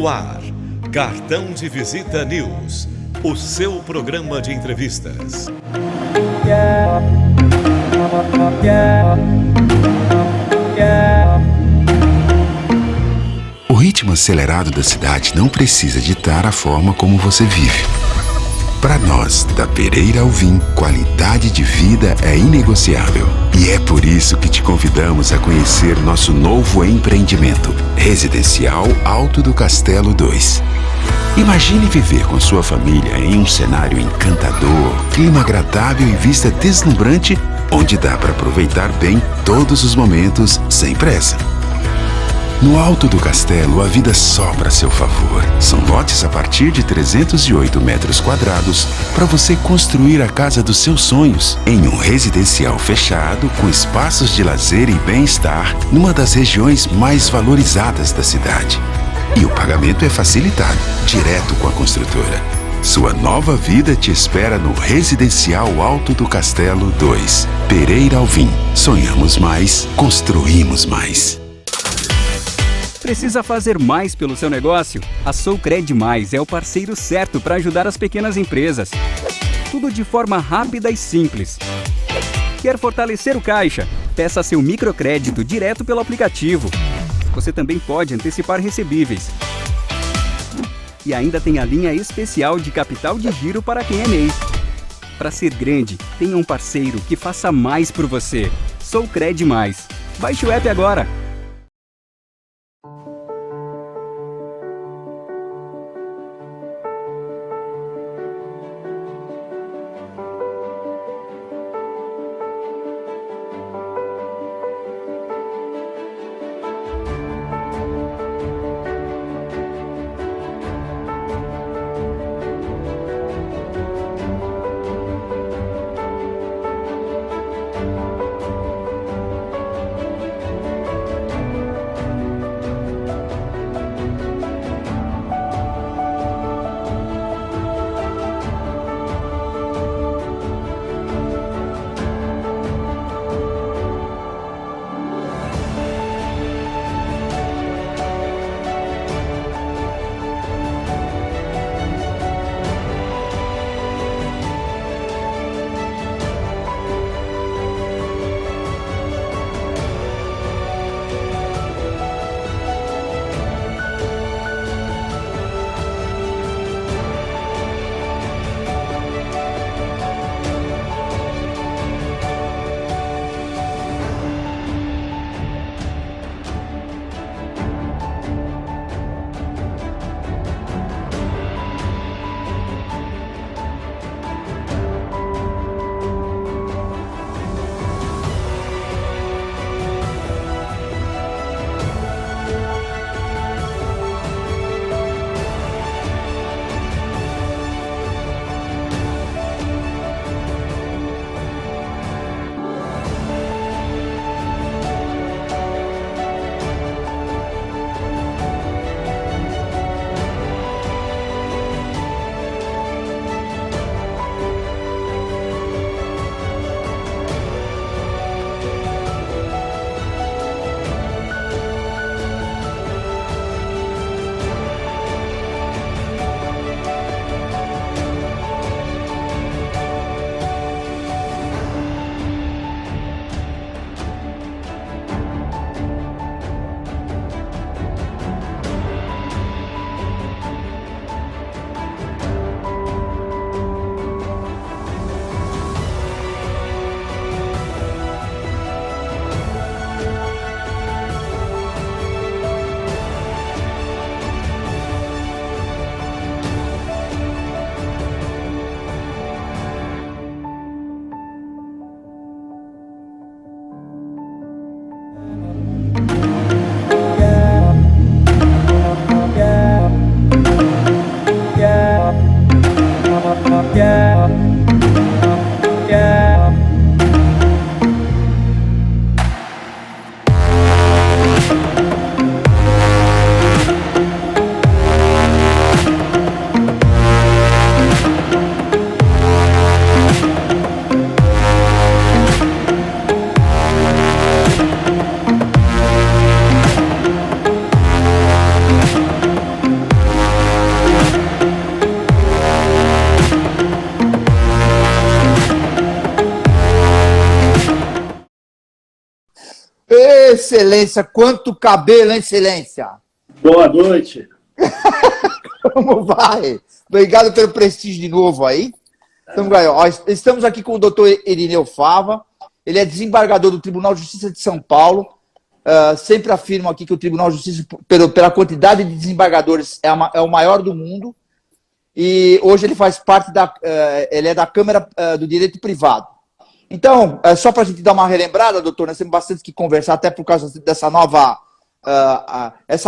No ar, Cartão de Visita News, o seu programa de entrevistas. O ritmo acelerado da cidade não precisa ditar a forma como você vive. Para nós, da Pereira Alvim, qualidade de vida é inegociável. E é por isso que te convidamos a conhecer nosso novo empreendimento, Residencial Alto do Castelo 2. Imagine viver com sua família em um cenário encantador, clima agradável e vista deslumbrante, onde dá para aproveitar bem todos os momentos sem pressa. No Alto do Castelo, a vida sobra a seu favor. São lotes a partir de 308 metros quadrados para você construir a casa dos seus sonhos em um residencial fechado com espaços de lazer e bem-estar numa das regiões mais valorizadas da cidade. E o pagamento é facilitado, direto com a construtora. Sua nova vida te espera no Residencial Alto do Castelo 2. Pereira Alvim. Sonhamos mais, construímos mais. Precisa fazer mais pelo seu negócio? A Socred Mais é o parceiro certo para ajudar as pequenas empresas. Tudo de forma rápida e simples. Quer fortalecer o caixa? Peça seu microcrédito direto pelo aplicativo. Você também pode antecipar recebíveis. E ainda tem a linha especial de capital de giro para quem é MEI. Para ser grande, tenha um parceiro que faça mais por você. Socred Mais. Baixe o app agora. Excelência, quanto cabelo, hein, Excelência? Boa noite. Como vai? Obrigado pelo prestígio de novo aí. Estamos aqui com o doutor Irineu Fava. Ele é desembargador do Tribunal de Justiça de São Paulo. Sempre afirmo aqui que o Tribunal de Justiça, pela quantidade de desembargadores, é o maior do mundo. E hoje ele faz parte ele é da Câmara do Direito Privado. Então, só para a gente dar uma relembrada, doutor, nós temos bastante que conversar, até por causa dessa nova,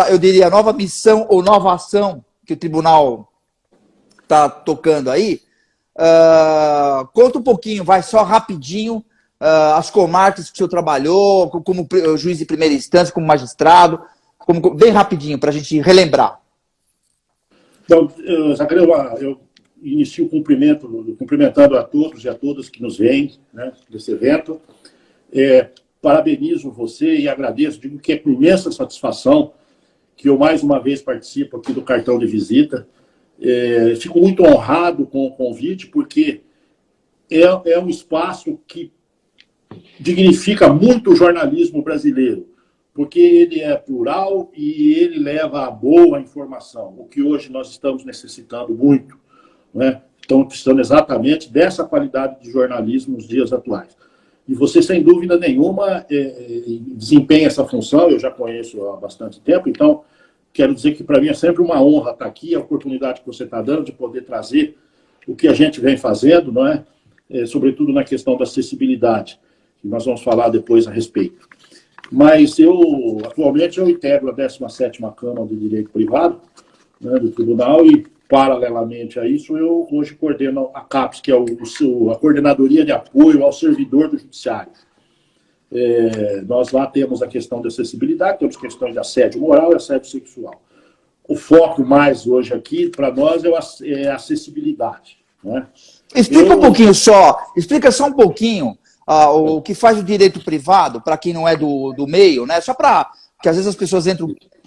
eu diria, nova missão ou nova ação que o tribunal está tocando aí. Conta um pouquinho, vai só rapidinho, as comarcas que o senhor trabalhou, como juiz de primeira instância, como magistrado, bem rapidinho, para a gente relembrar. Então, Zacarias, eu inicio cumprimentando a todos e a todas que nos veem, né, desse evento. Parabenizo você e agradeço, digo que é com imensa satisfação que eu mais uma vez participo aqui do cartão de visita. Fico muito honrado com o convite, porque é um espaço que dignifica muito o jornalismo brasileiro, porque ele é plural e ele leva a boa informação, o que hoje nós estamos necessitando muito, né? Estamos precisando exatamente dessa qualidade de jornalismo nos dias atuais. E você, sem dúvida nenhuma, desempenha essa função, eu já conheço há bastante tempo, então quero dizer que para mim é sempre uma honra estar aqui, a oportunidade que você está dando de poder trazer o que a gente vem fazendo, não é? Sobretudo na questão da acessibilidade, que nós vamos falar depois a respeito. Mas atualmente eu integro a 17ª Câmara de Direito Privado, né, do Tribunal, e paralelamente a isso eu hoje coordeno a CAPES, que é a Coordenadoria de Apoio ao Servidor do Judiciário. Nós lá temos a questão da acessibilidade, temos questões de assédio moral e assédio sexual. O foco mais hoje aqui, para nós, é a acessibilidade. Né? Explica só um pouquinho o que faz o direito privado, para quem não é do meio, né? Só para que às vezes as pessoas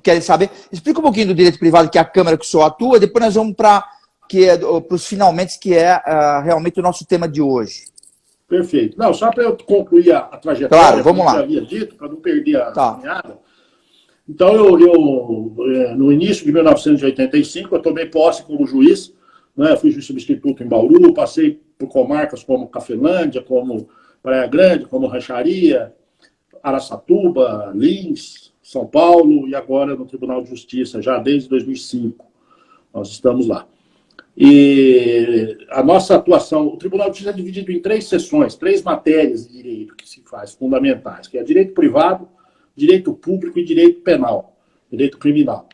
querem saber. Explica um pouquinho do direito privado, que é a Câmara que o senhor atua, depois nós vamos para os finalmente, que é realmente o nosso tema de hoje. Perfeito. Não, só para eu concluir a trajetória, claro, vamos lá. Que eu havia dito, para não perder a caminhada. Então, eu no início de 1985, eu tomei posse como juiz, né? Fui juiz substituto em Bauru, passei por comarcas como Cafelândia, como Praia Grande, como Rancharia, Araçatuba, Lins, São Paulo, e agora no Tribunal de Justiça, já desde 2005. Nós estamos lá. E a nossa atuação, o Tribunal de Justiça é dividido em 3 seções, 3 matérias de direito que se faz, fundamentais, que é direito privado, direito público e direito penal, direito criminal.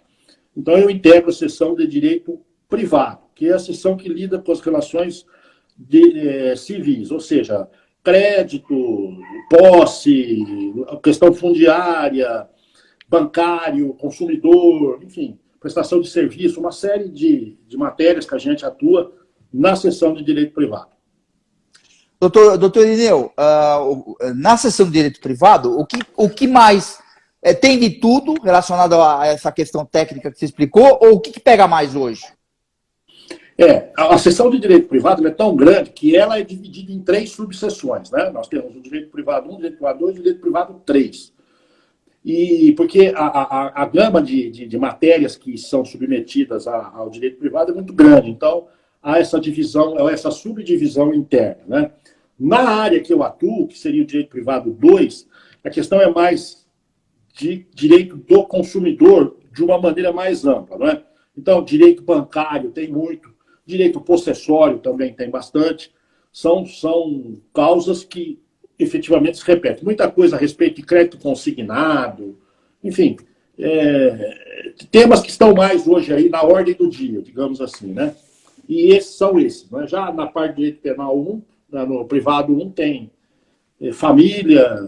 Então, eu integro a seção de direito privado, que é a seção que lida com as relações civis, ou seja, crédito, posse, questão fundiária, bancário, consumidor, enfim, prestação de serviço, uma série de matérias que a gente atua na seção de direito privado. Doutor Irineu, na seção de direito privado, o que mais tem de tudo relacionado a essa questão técnica que você explicou, ou o que pega mais hoje? A seção de direito privado é tão grande que ela é dividida em 3 subseções, né? Nós temos o direito privado 1, direito privado 2 e o direito privado 3. E porque a gama de matérias que são submetidas ao direito privado é muito grande, então há essa divisão, essa subdivisão interna, né? Na área que eu atuo, que seria o direito privado 2, a questão é mais de direito do consumidor de uma maneira mais ampla, não é? Então, direito bancário tem muito, direito possessório também tem bastante, são causas que efetivamente se repetem. Muita coisa a respeito de crédito consignado, enfim, temas que estão mais hoje aí na ordem do dia, digamos assim, né? E esses, né? Já na parte de direito penal 1, no privado 1 tem família,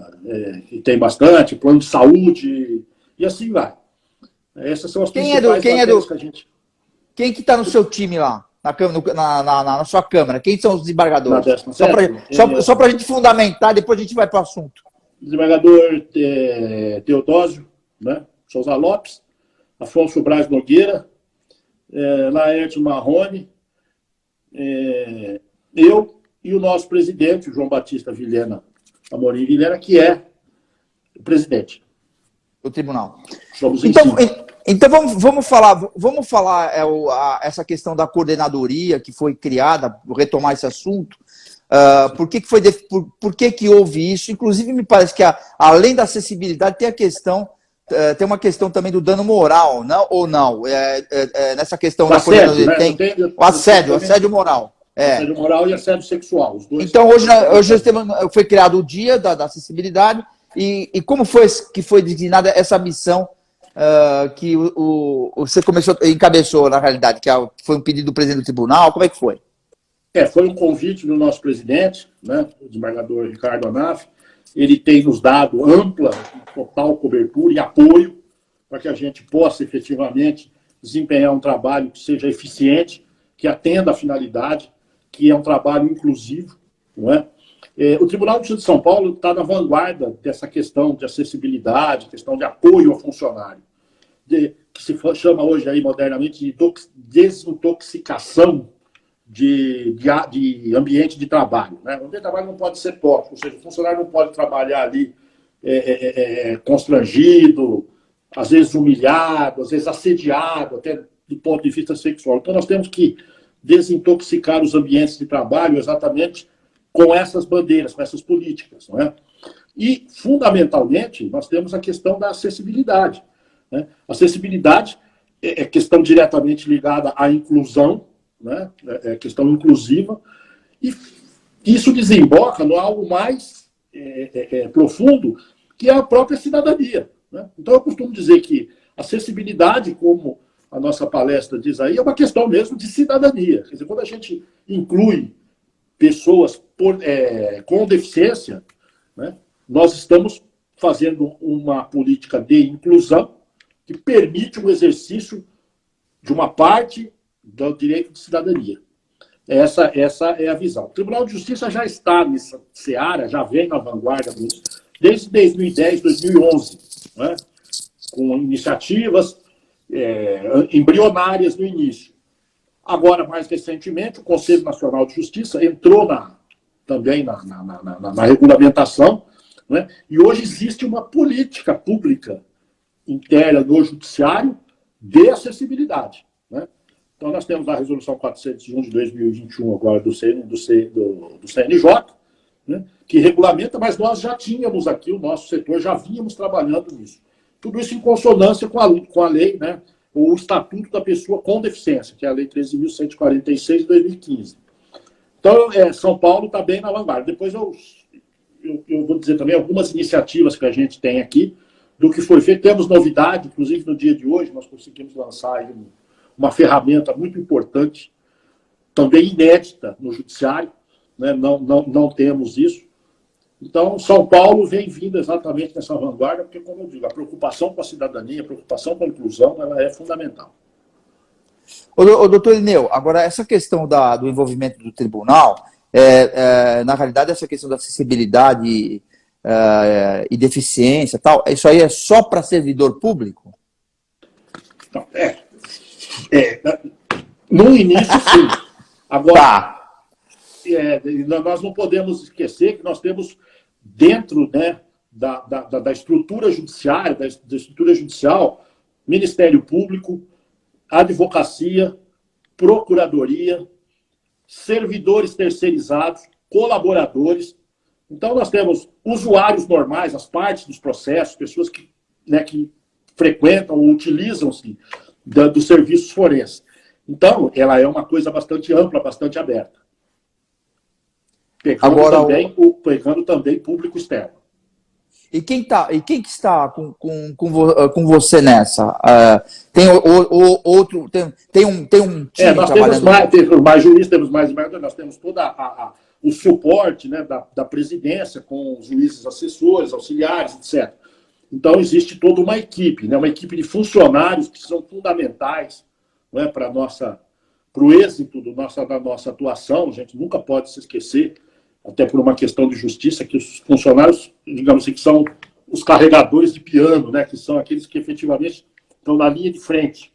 que tem bastante, plano de saúde, e assim vai. Essas são as principais matérias que a gente... Quem que está no seu time lá? Na sua Câmara? Quem são os desembargadores? Só para a gente fundamentar, depois a gente vai para o assunto. Desembargador Teodósio, né? Souza Lopes, Afonso Braz Nogueira, Laerte Marrone, eu e o nosso presidente, o João Batista Vilhena Amorim Vilhena, que é o presidente. do tribunal. Somos em Então, cinco. então vamos falar essa questão da coordenadoria que foi criada, vou retomar esse assunto. Por que houve isso? Inclusive, me parece que além da acessibilidade, tem uma questão também do dano moral, não? Ou não? Nessa questão da coordenadoria, tem o assédio moral. Assédio moral e assédio sexual. Os dois. Então, hoje foi criado o dia da acessibilidade. E como foi que foi designada essa missão que você encabeçou, na realidade, que foi um pedido do presidente do tribunal? Como é que foi? Foi um convite do nosso presidente, né, o desembargador Ricardo Anaf. Ele tem nos dado ampla, total cobertura e apoio para que a gente possa efetivamente desempenhar um trabalho que seja eficiente, que atenda à finalidade, que é um trabalho inclusivo, não é? O Tribunal de Justiça de São Paulo está na vanguarda dessa questão de acessibilidade, questão de apoio ao funcionário, que se chama hoje aí modernamente de desintoxicação de ambiente de trabalho. Né? O ambiente de trabalho não pode ser tóxico, ou seja, o funcionário não pode trabalhar ali constrangido, às vezes humilhado, às vezes assediado, até do ponto de vista sexual. Então, nós temos que desintoxicar os ambientes de trabalho exatamente com essas bandeiras, com essas políticas. Não é? E, fundamentalmente, nós temos a questão da acessibilidade. Né? Acessibilidade é questão diretamente ligada à inclusão, né? É questão inclusiva, e isso desemboca no algo mais profundo, que é a própria cidadania. Né? Então, eu costumo dizer que acessibilidade, como a nossa palestra diz aí, é uma questão mesmo de cidadania. Quer dizer, quando a gente inclui pessoas com deficiência, né, nós estamos fazendo uma política de inclusão que permite o exercício de uma parte do direito de cidadania. Essa é a visão. O Tribunal de Justiça já está nessa seara, já vem na vanguarda disso, desde 2010, 2011, né, com iniciativas embrionárias no início. Agora, mais recentemente, o Conselho Nacional de Justiça entrou também na regulamentação, né? E hoje existe uma política pública interna no Judiciário de acessibilidade. Né? Então, nós temos a Resolução 401 de 2021, agora do CNJ, né? Que regulamenta, mas nós já tínhamos aqui, o nosso setor, já vínhamos trabalhando nisso. Tudo isso em consonância com a lei, né? O Estatuto da Pessoa com Deficiência, que é a Lei 13.146 de 2015. Então, São Paulo está bem na vanguarda. Depois eu vou dizer também algumas iniciativas que a gente tem aqui, do que foi feito. Temos novidade, inclusive no dia de hoje, nós conseguimos lançar aí uma ferramenta muito importante, também inédita no Judiciário, né? Não temos isso. Então, São Paulo vem vindo exatamente nessa vanguarda, porque, como eu digo, a preocupação com a cidadania, a preocupação com a inclusão, ela é fundamental. Doutor Irineu, agora essa questão do envolvimento do tribunal, na realidade, essa questão da acessibilidade e deficiência, tal, isso aí é só para servidor público? Não, no início, sim. Agora, nós não podemos esquecer que nós temos dentro, né, da estrutura judiciária, da estrutura judicial, Ministério Público, advocacia, procuradoria, servidores terceirizados, colaboradores. Então, nós temos usuários normais, as partes dos processos, pessoas que frequentam ou utilizam-se dos serviços forenses. Então, ela é uma coisa bastante ampla, bastante aberta. Pegando também público externo. E quem que está com você nessa? Tem outro, tem um time nós trabalhando? temos mais juízes, temos mais desembargadores, nós temos todo o suporte, né, da presidência, com os juízes assessores, auxiliares, etc. Então, existe toda uma equipe, né, uma equipe de funcionários que são fundamentais, né, para o êxito da nossa atuação. A gente nunca pode se esquecer, até por uma questão de justiça, que os funcionários, digamos assim, que são os carregadores de piano, né, que são aqueles que efetivamente estão na linha de frente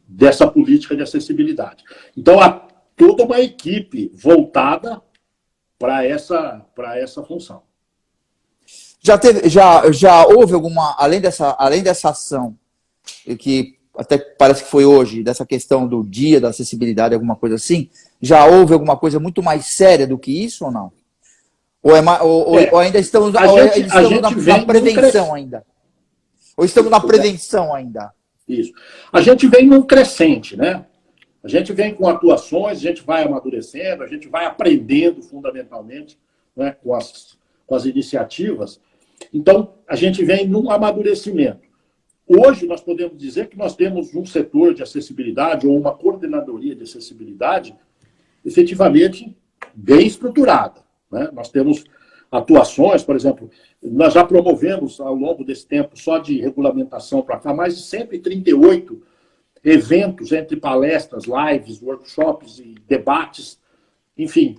dessa política de acessibilidade. Então, há toda uma equipe voltada para essa função. Já houve alguma, além dessa ação, que até parece que foi hoje, dessa questão do dia da acessibilidade, alguma coisa assim, já houve alguma coisa muito mais séria do que isso ou não? Ou ainda estamos, na prevenção ainda? Ou estamos na prevenção ainda? Isso. A gente vem num crescente, né? A gente vem com atuações, a gente vai amadurecendo, a gente vai aprendendo fundamentalmente, né, com as iniciativas. Então, a gente vem num amadurecimento. Hoje, nós podemos dizer que nós temos um setor de acessibilidade ou uma coordenadoria de acessibilidade efetivamente bem estruturada, né? Nós temos atuações, por exemplo, nós já promovemos ao longo desse tempo, só de regulamentação para cá, mais de 138 eventos entre palestras, lives, workshops e debates, enfim,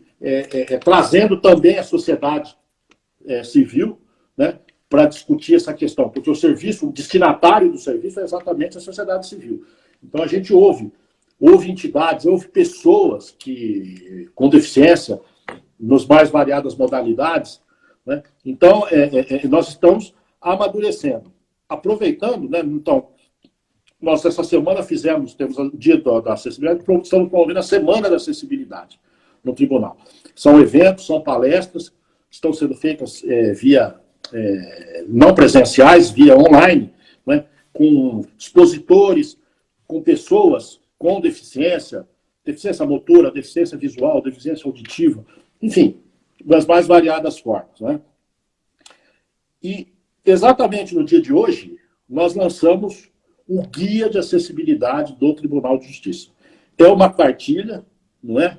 trazendo também a sociedade civil, né, para discutir essa questão, porque o destinatário do serviço é exatamente a sociedade civil. Então, a gente ouve entidades, ouve pessoas com deficiência, nos mais variadas modalidades, né? Então, nós estamos amadurecendo. Aproveitando, né? Então, nós essa semana temos o dia da acessibilidade, estamos promovendo a Semana da Acessibilidade no Tribunal. São eventos, são palestras, estão sendo feitas via não presenciais, via online, né? Com expositores, com pessoas com deficiência motora, deficiência visual, deficiência auditiva, enfim, das mais variadas formas, né? E exatamente no dia de hoje, nós lançamos o Guia de Acessibilidade do Tribunal de Justiça. É uma cartilha, não é,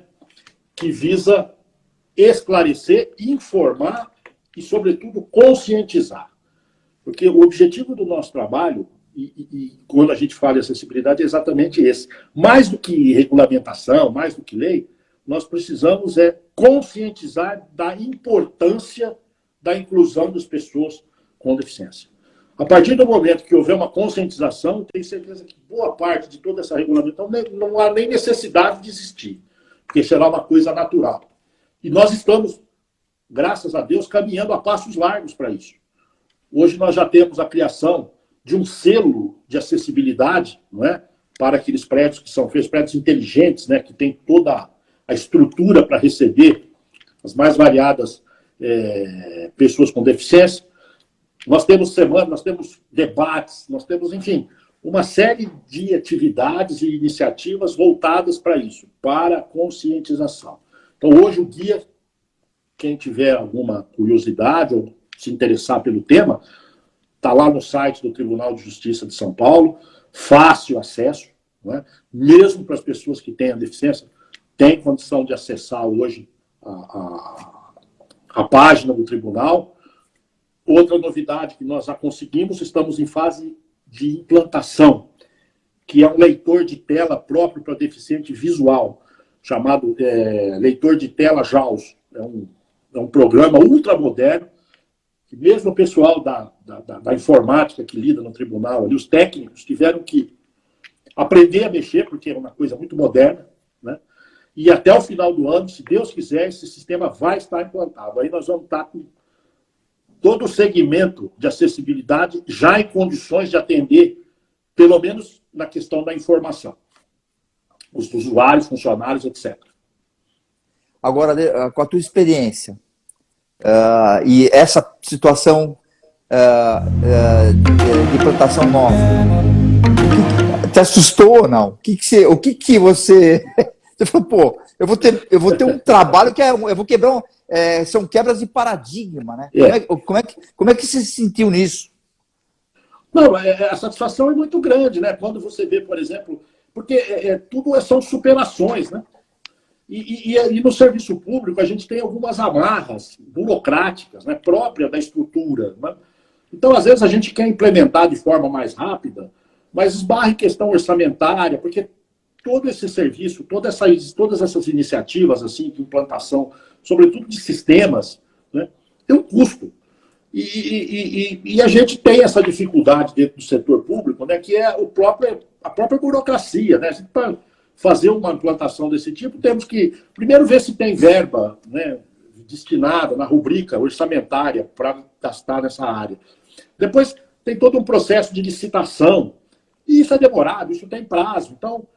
que visa esclarecer, informar e, sobretudo, conscientizar. Porque o objetivo do nosso trabalho, e quando a gente fala de acessibilidade, é exatamente esse. Mais do que regulamentação, mais do que lei, nós precisamos conscientizar da importância da inclusão das pessoas com deficiência. A partir do momento que houver uma conscientização, tenho certeza que boa parte de toda essa regulamentação não há nem necessidade de existir, porque será uma coisa natural. E nós estamos, graças a Deus, caminhando a passos largos para isso. Hoje nós já temos a criação de um selo de acessibilidade, não é? Para aqueles prédios que são feitos, prédios inteligentes, né? Que tem toda a estrutura para receber as mais variadas pessoas com deficiência. Nós temos semanas, nós temos debates, nós temos, enfim, uma série de atividades e iniciativas voltadas para isso, para a conscientização. Então, hoje o guia, quem tiver alguma curiosidade ou se interessar pelo tema, está lá no site do Tribunal de Justiça de São Paulo, fácil acesso, não é? Mesmo para as pessoas que têm a deficiência, tem condição de acessar hoje a página do tribunal. Outra novidade que nós já conseguimos, estamos em fase de implantação, que é um leitor de tela próprio para deficiente visual, chamado leitor de tela JAWS. É um programa ultramoderno, que mesmo o pessoal da informática que lida no tribunal, ali, os técnicos, tiveram que aprender a mexer, porque é uma coisa muito moderna, né? E até o final do ano, se Deus quiser, esse sistema vai estar implantado. Aí nós vamos estar com todo o segmento de acessibilidade já em condições de atender, pelo menos na questão da informação. Os usuários, funcionários, etc. Agora, com a tua experiência, e essa situação de implantação nova, te assustou ou não? O que você... Você falou, pô, eu vou ter um trabalho que eu vou quebrar... são quebras de paradigma, né? Como é que você se sentiu nisso? Não, a satisfação é muito grande, né? Quando você vê, por exemplo, porque tudo são superações, né? E no serviço público a gente tem algumas amarras burocráticas, né, próprias da estrutura, né? Então, às vezes, a gente quer implementar de forma mais rápida, mas esbarra em questão orçamentária, porque todo esse serviço, todas essas iniciativas assim, de implantação, sobretudo de sistemas, né, tem um custo. E a gente tem essa dificuldade dentro do setor público, né, que é a própria burocracia, né? Para fazer uma implantação desse tipo, temos que primeiro ver se tem verba, né, destinada na rubrica orçamentária para gastar nessa área. Depois tem todo um processo de licitação, e isso é demorado, isso tem prazo. Então,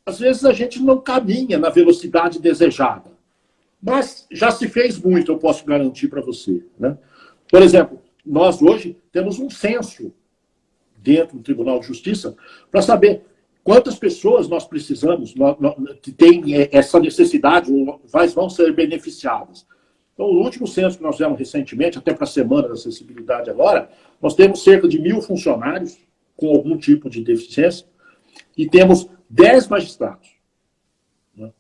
às vezes a gente não caminha na velocidade desejada. Mas já se fez muito, eu posso garantir para você, né? Por exemplo, nós hoje temos um censo dentro do Tribunal de Justiça para saber quantas pessoas nós precisamos, que têm essa necessidade, ou vão ser beneficiadas. Então, o último censo que nós fizemos recentemente, até para a Semana da Acessibilidade agora, nós temos cerca de 1.000 funcionários com algum tipo de deficiência e temos 10 magistrados, né?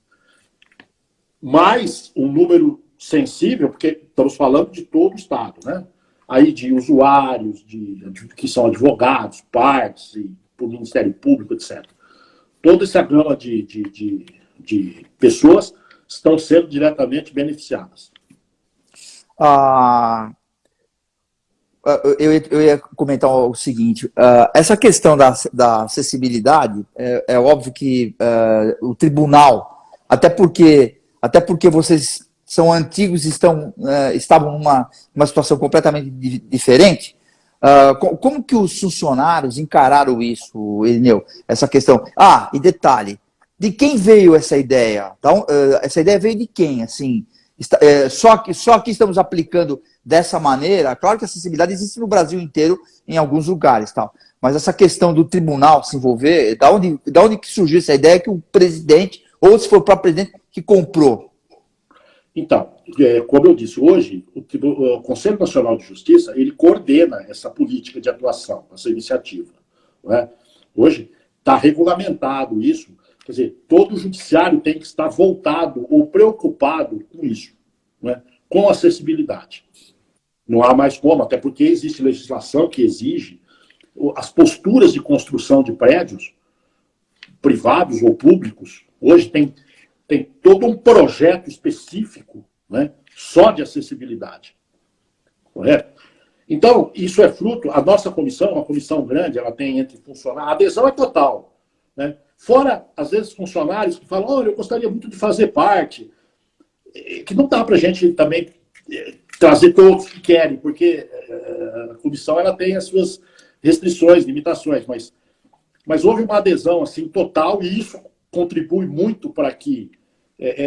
Mais um número sensível, porque estamos falando de todo o Estado, né? Aí de usuários, que são advogados, partes, e o Ministério Público, etc. Toda essa gama de pessoas estão sendo diretamente beneficiadas. Eu ia comentar o seguinte, essa questão da acessibilidade, é óbvio que o tribunal, até porque vocês são antigos e estavam numa situação completamente diferente, como que os funcionários encararam isso, Irineu? Essa questão. E detalhe, de quem veio essa ideia? Então, essa ideia veio de quem? Assim, só que estamos aplicando dessa maneira. Claro que a acessibilidade existe no Brasil inteiro, em alguns lugares, tal. Mas essa questão do tribunal se envolver, da onde que surgiu essa ideia que o presidente, ou se for o próprio presidente, que comprou? Então, como eu disse, hoje o Conselho Nacional de Justiça, ele coordena essa política de atuação, essa iniciativa, não é? Hoje está regulamentado isso, quer dizer, todo o judiciário tem que estar voltado ou preocupado com isso, não é? Com acessibilidade. Não há mais como, até porque existe legislação que exige as posturas de construção de prédios, privados ou públicos. Hoje tem todo um projeto específico, né, só de acessibilidade. Correto? Então, isso é fruto, a nossa comissão, uma comissão grande, ela tem entre funcionários, a adesão é total, né? Fora, às vezes, funcionários que falam, olha, eu gostaria muito de fazer parte, que não dá para a gente também trazer todos que querem, porque a comissão ela tem as suas restrições, limitações, mas houve uma adesão assim, total, e isso contribui muito para que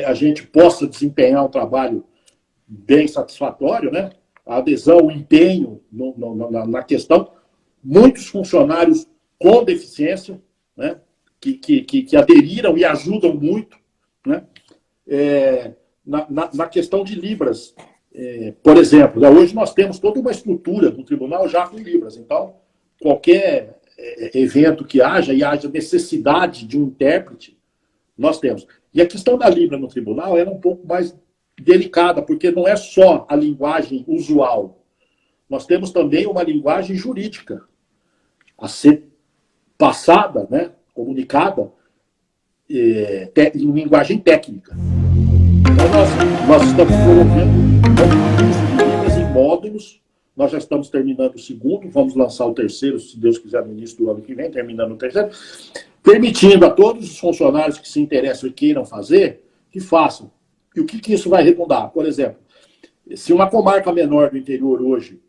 a gente possa desempenhar um trabalho bem satisfatório, né? A adesão, o empenho na questão. Muitos funcionários com deficiência, né? que aderiram e ajudam muito, né? Na questão de Libras. Por exemplo, hoje nós temos toda uma estrutura do tribunal já com Libras. Então, qualquer evento que haja e haja necessidade de um intérprete, nós temos. E a questão da Libra no tribunal era um pouco mais delicada, porque não é só a linguagem usual. Nós temos também uma linguagem jurídica a ser passada, né, comunicada, em linguagem técnica. Então, nós estamos promovendo Libras em módulos. Nós já estamos terminando o segundo, vamos lançar o terceiro, se Deus quiser, no início do ano que vem, terminando o terceiro, permitindo a todos os funcionários que se interessam e queiram fazer, que façam. E o que isso vai redundar? Por exemplo, se uma comarca menor do interior hoje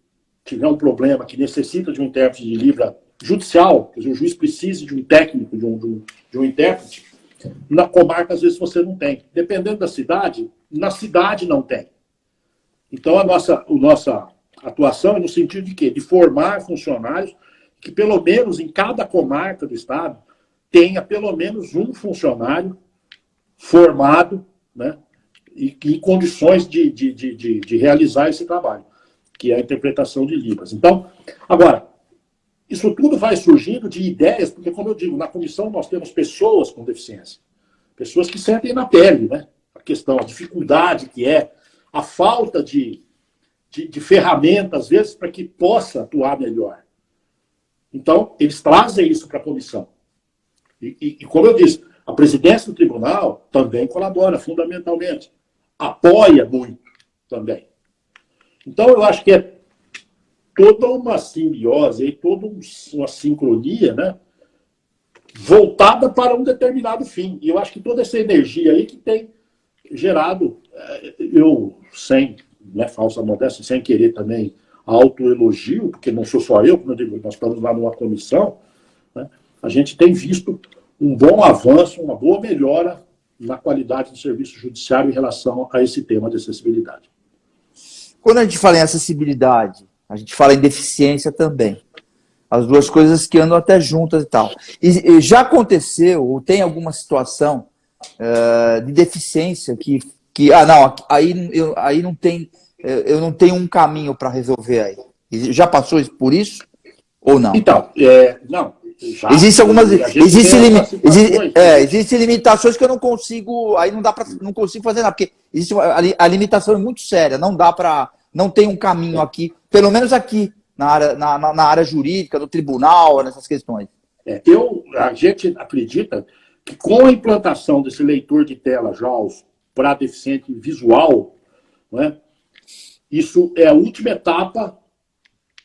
tiver um problema que necessita de um intérprete de Libra judicial, quer dizer, o juiz precise de um técnico, de um intérprete, na comarca às vezes você não tem. Dependendo da cidade, na cidade não tem. Então a nossa atuação é no sentido de quê? De formar funcionários que pelo menos em cada comarca do estado tenha pelo menos um funcionário formado, né, e em condições de realizar esse trabalho, que é a interpretação de Libras. Então, agora, isso tudo vai surgindo de ideias, porque, como eu digo, na comissão nós temos pessoas com deficiência, pessoas que sentem na pele, né, a questão, a dificuldade que é, a falta de ferramentas, às vezes, para que possa atuar melhor. Então, eles trazem isso para a comissão. E como eu disse, a presidência do tribunal também colabora fundamentalmente. Apoia muito também. Então, eu acho que é toda uma simbiose, toda uma sincronia, né, voltada para um determinado fim. E eu acho que toda essa energia aí que tem gerado, eu, sem falsa modéstia, sem querer também autoelogio, porque não sou só eu, como eu digo, nós estamos lá numa comissão, né, a gente tem visto um bom avanço, uma boa melhora na qualidade do serviço judiciário em relação a esse tema de acessibilidade. Quando a gente fala em acessibilidade, a gente fala em deficiência também. As duas coisas que andam até juntas e tal. E já aconteceu, ou tem alguma situação de deficiência que não, aí não tem, eu não tenho um caminho para resolver aí. Já passou por isso ou não? Então, não. Já, existem algumas, existem limitações que eu não consigo, aí não consigo fazer nada, porque existe a limitação é muito séria, não tem um caminho aqui, pelo menos aqui na área jurídica, no tribunal, nessas questões. A gente acredita que com a implantação desse leitor de tela JAWS para deficiente visual, né, isso é a última etapa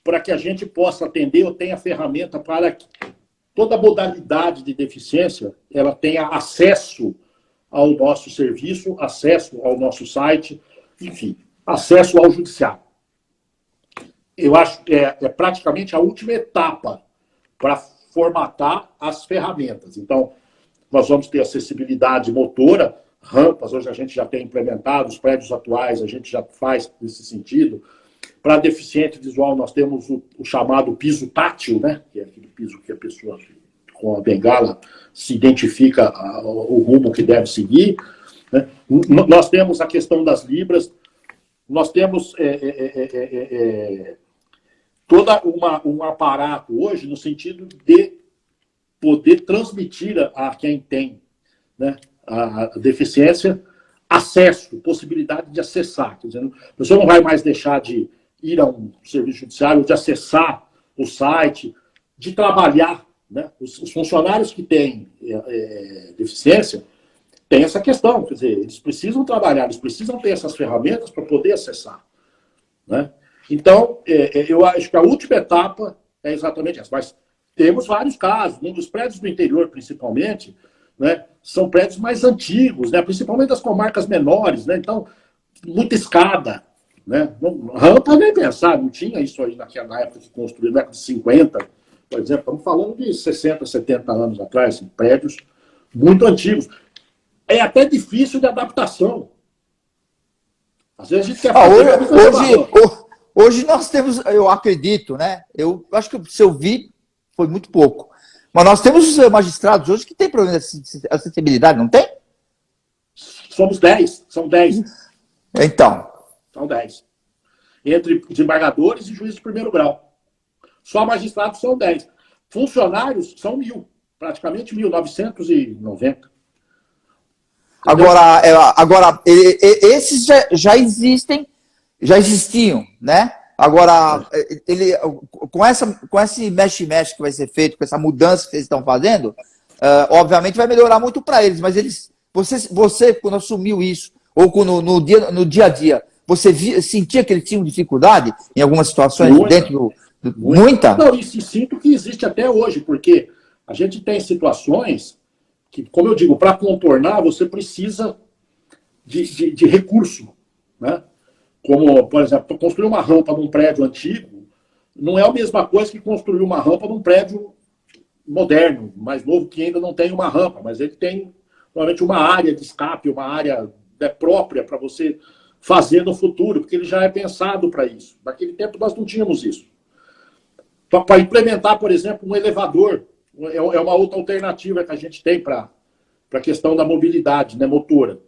para que a gente possa atender ou tenha ferramenta para que toda modalidade de deficiência ela tenha acesso ao nosso serviço, acesso ao nosso site, enfim, acesso ao judiciário. Eu acho que é praticamente a última etapa para formatar as ferramentas. Então, nós vamos ter acessibilidade motora, rampas, hoje a gente já tem implementado, os prédios atuais a gente já faz nesse sentido. Para deficiente visual, nós temos o chamado piso tátil, né? Que é aquele piso que a pessoa com a bengala se identifica o rumo que deve seguir. Né? Nós temos a questão das libras, nós temos todo um aparato hoje no sentido de poder transmitir a quem tem, né, a deficiência acesso, possibilidade de acessar. Quer dizer, a pessoa não vai mais deixar de ir a um serviço judiciário, de acessar o site, de trabalhar. Né? Os funcionários que têm deficiência têm essa questão, quer dizer, eles precisam trabalhar, eles precisam ter essas ferramentas para poder acessar. Né? Então, eu acho que a última etapa é exatamente essa. Mas temos vários casos, um dos prédios do interior, principalmente, né, são prédios mais antigos, né, principalmente das comarcas menores, né, então, muita escada. Né, rampa nem pensar, não tinha isso aí naquela época que construíram, na década de 50, por exemplo, estamos falando de 60, 70 anos atrás, assim, prédios muito antigos. É até difícil de adaptação. Às vezes a gente quer fazer... Hoje nós temos, eu acredito, né? Eu acho que se eu vi, foi muito pouco. Mas nós temos magistrados hoje que têm problema de acessibilidade, não tem? Somos 10, são 10. Então. São 10. Entre desembargadores e juízes de primeiro grau. Só magistrados são 10. Funcionários são 1.000, praticamente 1.990. Agora, esses já existiam, né? Agora, com esse mexe-mexe que vai ser feito, com essa mudança que vocês estão fazendo, obviamente vai melhorar muito para eles, mas você, quando assumiu isso, ou no dia a dia, você sentia que eles tinham dificuldade em algumas situações muita? Não, e sinto que existe até hoje, porque a gente tem situações que, como eu digo, para contornar, você precisa de recurso, né? Como, por exemplo, construir uma rampa num prédio antigo não é a mesma coisa que construir uma rampa num prédio moderno, mais novo, que ainda não tem uma rampa, mas ele tem, normalmente, uma área de escape, uma área própria para você fazer no futuro, porque ele já é pensado para isso. Naquele tempo nós não tínhamos isso. Para implementar, por exemplo, um elevador, é uma outra alternativa que a gente tem para a questão da mobilidade, né, motora.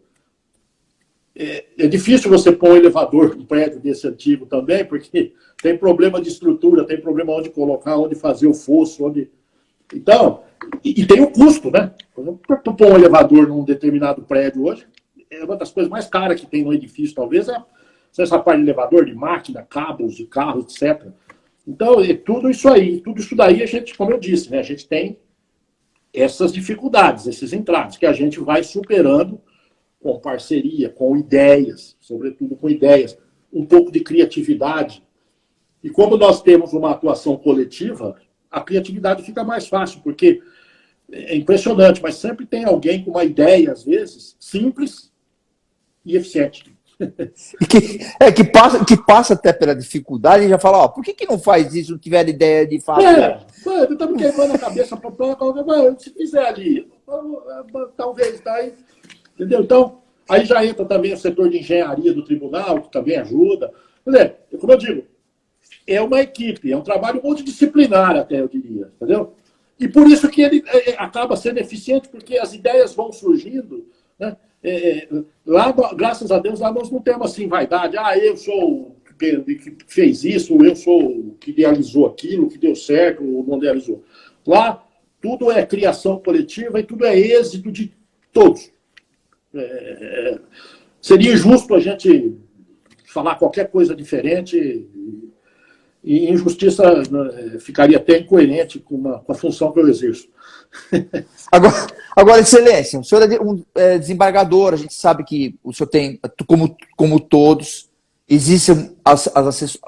É difícil você pôr um elevador num prédio desse antigo também, porque tem problema de estrutura, tem problema onde colocar, onde fazer o fosso, onde... Então, e tem o custo, né? Para pôr um elevador num determinado prédio hoje, é uma das coisas mais caras que tem no edifício, talvez, é essa parte de elevador, de máquina, cabos, de carros, etc. Então, tudo isso daí, a gente, como eu disse, né, a gente tem essas dificuldades, esses entraves, que a gente vai superando com parceria, com ideias, sobretudo com ideias, um pouco de criatividade. E como nós temos uma atuação coletiva, a criatividade fica mais fácil, porque é impressionante, mas sempre tem alguém com uma ideia, às vezes, simples, e eficiente. Que passa até pela dificuldade e já fala, ó, por que não faz isso, não tiver ideia de fazer? Estamos queimando a cabeça, se fizer ali, talvez, tá aí, entendeu? Então, aí já entra também o setor de engenharia do tribunal, que também ajuda. Como eu digo, é uma equipe, é um trabalho multidisciplinar até, eu diria, entendeu? E por isso que ele acaba sendo eficiente, porque as ideias vão surgindo, né? Lá, graças a Deus, lá nós não temos assim vaidade. Eu sou o que fez isso, eu sou o que idealizou aquilo, que deu certo, ou não idealizou. Lá, tudo é criação coletiva e tudo é êxito de todos. Seria injusto a gente falar qualquer coisa diferente e injustiça ficaria até incoerente com a função que eu exerço. Agora, Excelência, o senhor é desembargador, a gente sabe que o senhor tem, como todos, existem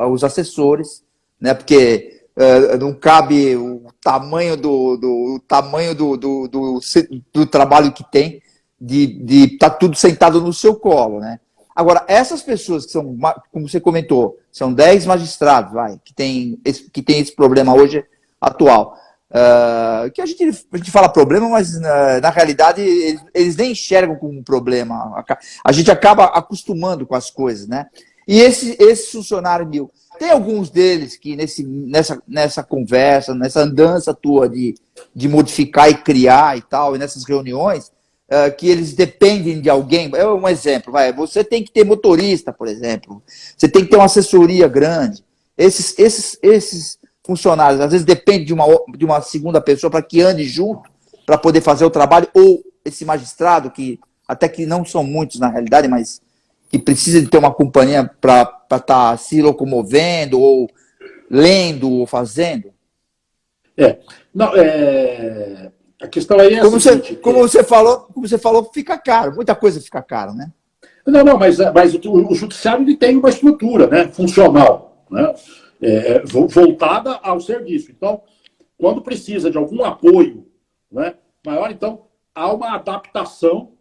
os assessores, né? Porque não cabe o tamanho do trabalho que tem de estar tudo sentado no seu colo, né? Agora, essas pessoas que são, como você comentou, são 10 magistrados, que tem esse problema hoje atual. Que a gente fala problema, mas na realidade eles nem enxergam como um problema. A gente acaba acostumando com as coisas, né? E esse funcionário mil, tem alguns deles que nessa conversa, nessa andança tua de modificar e criar e tal, e nessas reuniões, que eles dependem de alguém. É um exemplo, você tem que ter motorista, por exemplo. Você tem que ter uma assessoria grande. Esses funcionários, às vezes, dependem de uma segunda pessoa para que ande junto, para poder fazer o trabalho, ou esse magistrado, que até que não são muitos na realidade, mas que precisa de ter uma companhia para estar se locomovendo, ou lendo, ou fazendo. Não, a questão aí é como você falou, fica caro. Muita coisa fica caro, né? Não, mas o judiciário ele tem uma estrutura, né, funcional, né, voltada ao serviço. Então, quando precisa de algum apoio, né, maior, então, há uma adaptação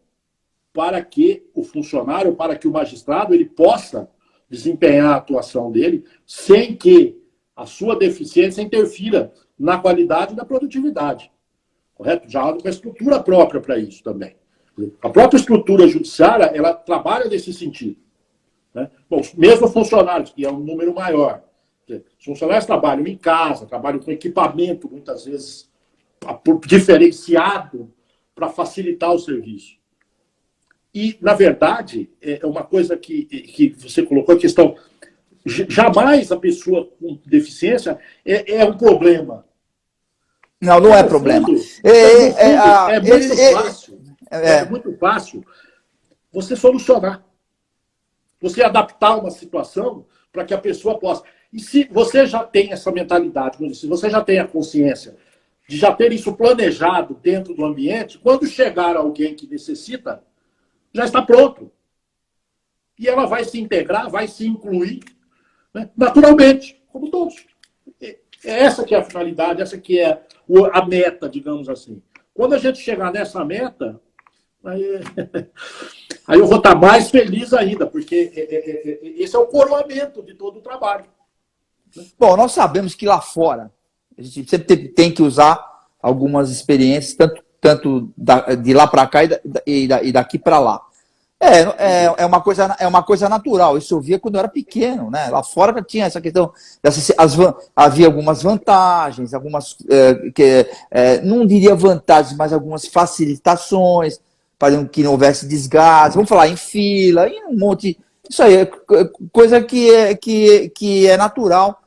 para que o funcionário, para que o magistrado, ele possa desempenhar a atuação dele sem que a sua deficiência interfira na qualidade da produtividade. Correto? Já há uma estrutura própria para isso também. A própria estrutura judiciária, ela trabalha nesse sentido. Né? Bom, mesmo funcionários, que é um número maior, os funcionários trabalham em casa, trabalham com equipamento, muitas vezes diferenciado para facilitar o serviço. E, na verdade, é uma coisa que você colocou, a questão, jamais a pessoa com deficiência é um problema. Não é problema. É muito fácil você solucionar. Você adaptar uma situação para que a pessoa possa. E se você já tem essa mentalidade, se você já tem a consciência de já ter isso planejado dentro do ambiente, quando chegar alguém que necessita, já está pronto. E ela vai se integrar, vai se incluir, né, naturalmente, como todos. Essa que é a finalidade, essa que é a meta, digamos assim. Quando a gente chegar nessa meta, aí eu vou estar mais feliz ainda, porque esse é o coroamento de todo o trabalho. Bom, nós sabemos que lá fora, a gente sempre tem que usar algumas experiências, tanto de lá para cá e daqui para lá. É uma coisa natural. Isso eu via quando eu era pequeno, né? Lá fora já tinha essa questão. Havia algumas vantagens, não diria vantagens, mas algumas facilitações para que não houvesse desgaste. Vamos falar em fila, em um monte. Isso aí é coisa que é natural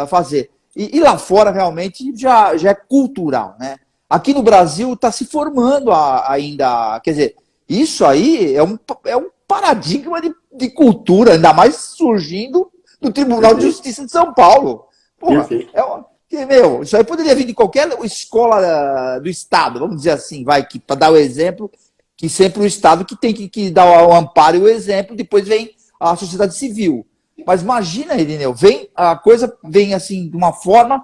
fazer. E lá fora realmente já é cultural, né? Aqui no Brasil está se formando ainda, quer dizer. Isso aí é um paradigma de cultura, ainda mais surgindo do Tribunal de Justiça de São Paulo. Porra, isso aí poderia vir de qualquer escola do Estado, vamos dizer assim, para dar o exemplo, que sempre o Estado que tem que dar o amparo e o exemplo, depois vem a sociedade civil. Mas imagina, Irineu, a coisa vem assim, de uma forma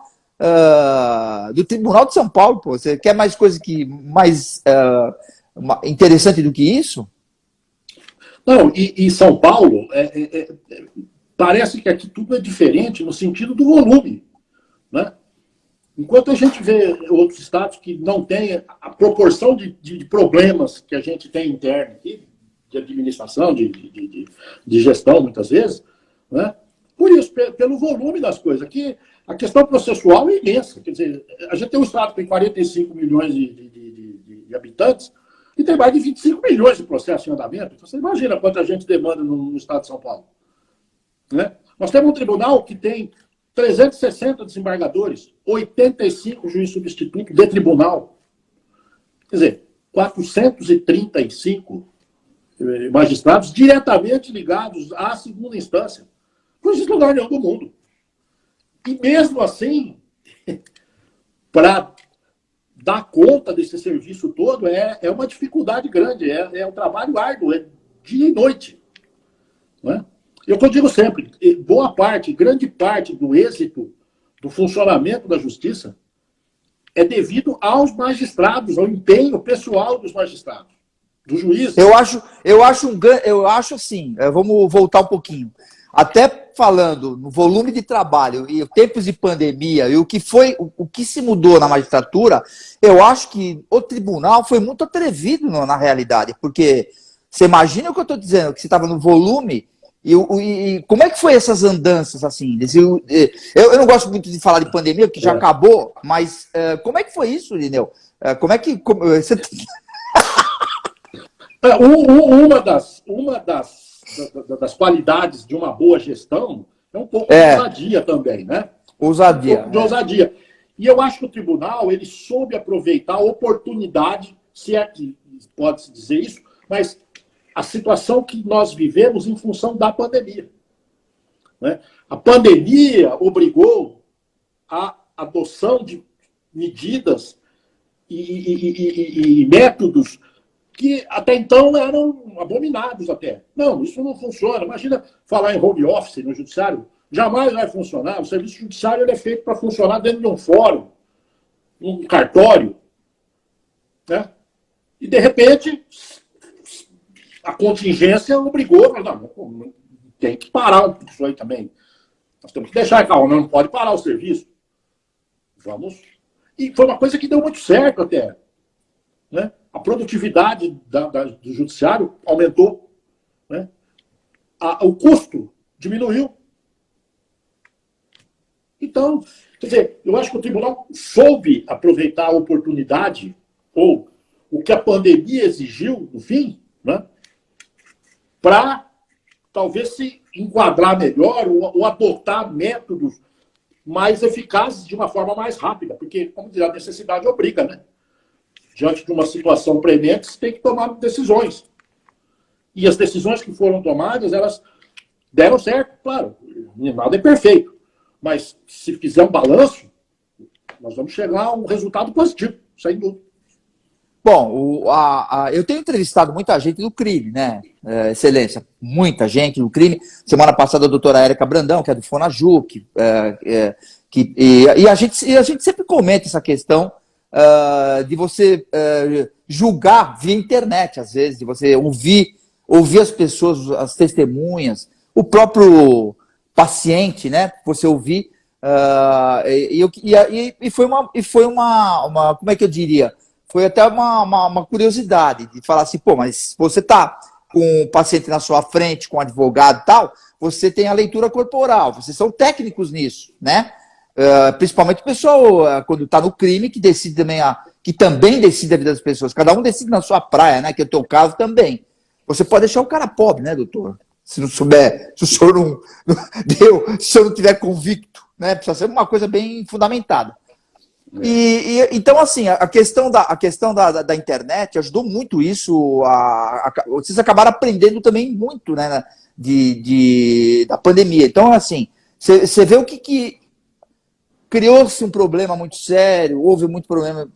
do Tribunal de São Paulo. Pô. Você quer mais coisa que mais... interessante do que isso? Não, e São Paulo, parece que aqui tudo é diferente no sentido do volume, né? Enquanto a gente vê outros estados que não têm a proporção de problemas que a gente tem interno aqui, de administração, de gestão, muitas vezes, né? Por isso, pelo volume das coisas. Aqui, a questão processual é imensa. Quer dizer, a gente tem um estado que tem 45 milhões de habitantes e tem mais de 25 milhões de processos em andamento. Então, você imagina quanta gente demanda no estado de São Paulo. Né? Nós temos um tribunal que tem 360 desembargadores, 85 juízes substitutos de tribunal. Quer dizer, 435 magistrados diretamente ligados à segunda instância. Não existe lugar nenhum do mundo. E mesmo assim, para dar conta desse serviço todo, é uma dificuldade grande, é um trabalho árduo, é dia e noite. Não é? Eu digo sempre, boa parte, grande parte do êxito do funcionamento da justiça é devido aos magistrados, ao empenho pessoal dos magistrados, dos juízes. Eu acho assim, vamos voltar um pouquinho. Até falando no volume de trabalho e tempos de pandemia e o que se mudou na magistratura, eu acho que o tribunal foi muito atrevido na realidade, porque você imagina o que eu estou dizendo, que você estava no volume. E como é que foi essas andanças, assim? Eu não gosto muito de falar de pandemia, porque já acabou, mas como é que foi isso, Irineu? Como é que... Você... Uma das qualidades de uma boa gestão é um pouco de ousadia também, né? Ousadia. Um pouco de ousadia. E eu acho que o tribunal, ele soube aproveitar a oportunidade, se é que pode-se dizer isso, mas a situação que nós vivemos em função da pandemia. Né? A pandemia obrigou a adoção de medidas e métodos que até então eram abominados até. Não, isso não funciona. Imagina falar em home office no judiciário. Jamais vai funcionar. O serviço judiciário ele é feito para funcionar dentro de um fórum, um cartório. Né? E, de repente, a contingência obrigou, mas não, tem que parar isso aí também. Nós temos que deixar calma, não pode parar o serviço. Vamos. E foi uma coisa que deu muito certo até. Né? A produtividade do judiciário aumentou. Né? O custo diminuiu. Então, quer dizer, eu acho que o tribunal soube aproveitar a oportunidade, ou o que a pandemia exigiu, no fim, né? Para talvez se enquadrar melhor ou adotar métodos mais eficazes de uma forma mais rápida, porque, como diz, a necessidade obriga, né? Diante de uma situação premente, você tem que tomar decisões. E as decisões que foram tomadas, elas deram certo, claro, nada é perfeito, mas se fizer um balanço, nós vamos chegar a um resultado positivo, sem dúvida. Bom, eu tenho entrevistado muita gente do crime, né, Excelência? Muita gente do crime. Semana passada a doutora Érica Brandão, que é do Fonajuc, e a gente sempre comenta essa questão de você julgar via internet, às vezes, de você ouvir as pessoas, as testemunhas, o próprio paciente, né, você ouvir. E foi uma, como é que eu diria? Foi até uma curiosidade de falar assim, pô, mas você está com o paciente na sua frente, com o advogado e tal, você tem a leitura corporal, vocês são técnicos nisso, né? Principalmente o pessoal, quando está no crime, que decide também que também decide a vida das pessoas. Cada um decide na sua praia, né? Que é o teu caso também. Você pode deixar o cara pobre, né, doutor? Se não souber, se o senhor não deu, se o senhor não tiver convicto, né? Precisa ser uma coisa bem fundamentada. Então, assim, a questão da internet ajudou muito isso. Vocês acabaram aprendendo também muito, né, da pandemia. Então, assim, você vê o que criou-se um problema muito sério, houve muito problema.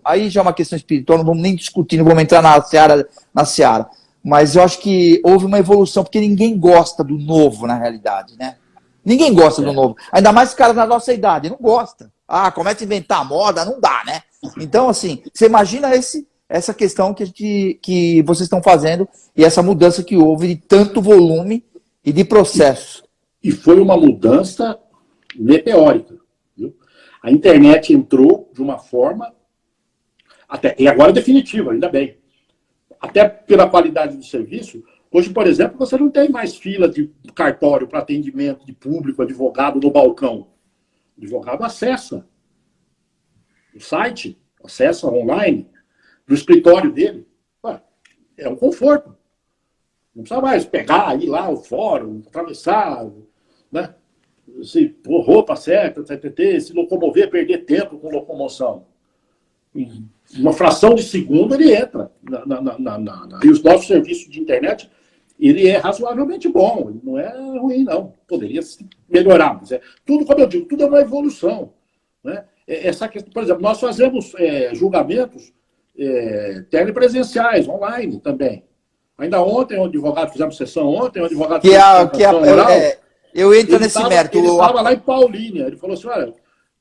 Aí já é uma questão espiritual, não vamos nem discutir, não vamos entrar na seara. Mas eu acho que houve uma evolução, porque ninguém gosta do novo, na realidade, né? Ninguém gosta do novo. Ainda mais os caras da nossa idade, não gosta. Começa a inventar moda, não dá, né? Então, assim, você imagina essa questão que vocês estão fazendo e essa mudança que houve de tanto volume e de processo. E foi uma mudança meteórica. Viu? A internet entrou de uma forma, e agora é definitiva, ainda bem. Até pela qualidade do serviço. Hoje, por exemplo, você não tem mais fila de cartório para atendimento de público, advogado no balcão. O advogado acessa o site, acessa online, do escritório dele. É um conforto. Não precisa mais pegar, ir lá ao fórum, atravessar, né? Se pôr roupa certa, se locomover, perder tempo com locomoção. Em uma fração de segundo ele entra. E os nossos serviços de internet, ele é razoavelmente bom, ele não é ruim, não. Poderia melhorar, mas tudo, como eu digo, tudo é uma evolução. Né? Essa questão, por exemplo, nós fazemos julgamentos telepresenciais, online também. Ainda ontem, o advogado, fizemos sessão ontem, o advogado eu entro nesse mérito. Ele estava lá em Paulínia, ele falou assim, olha,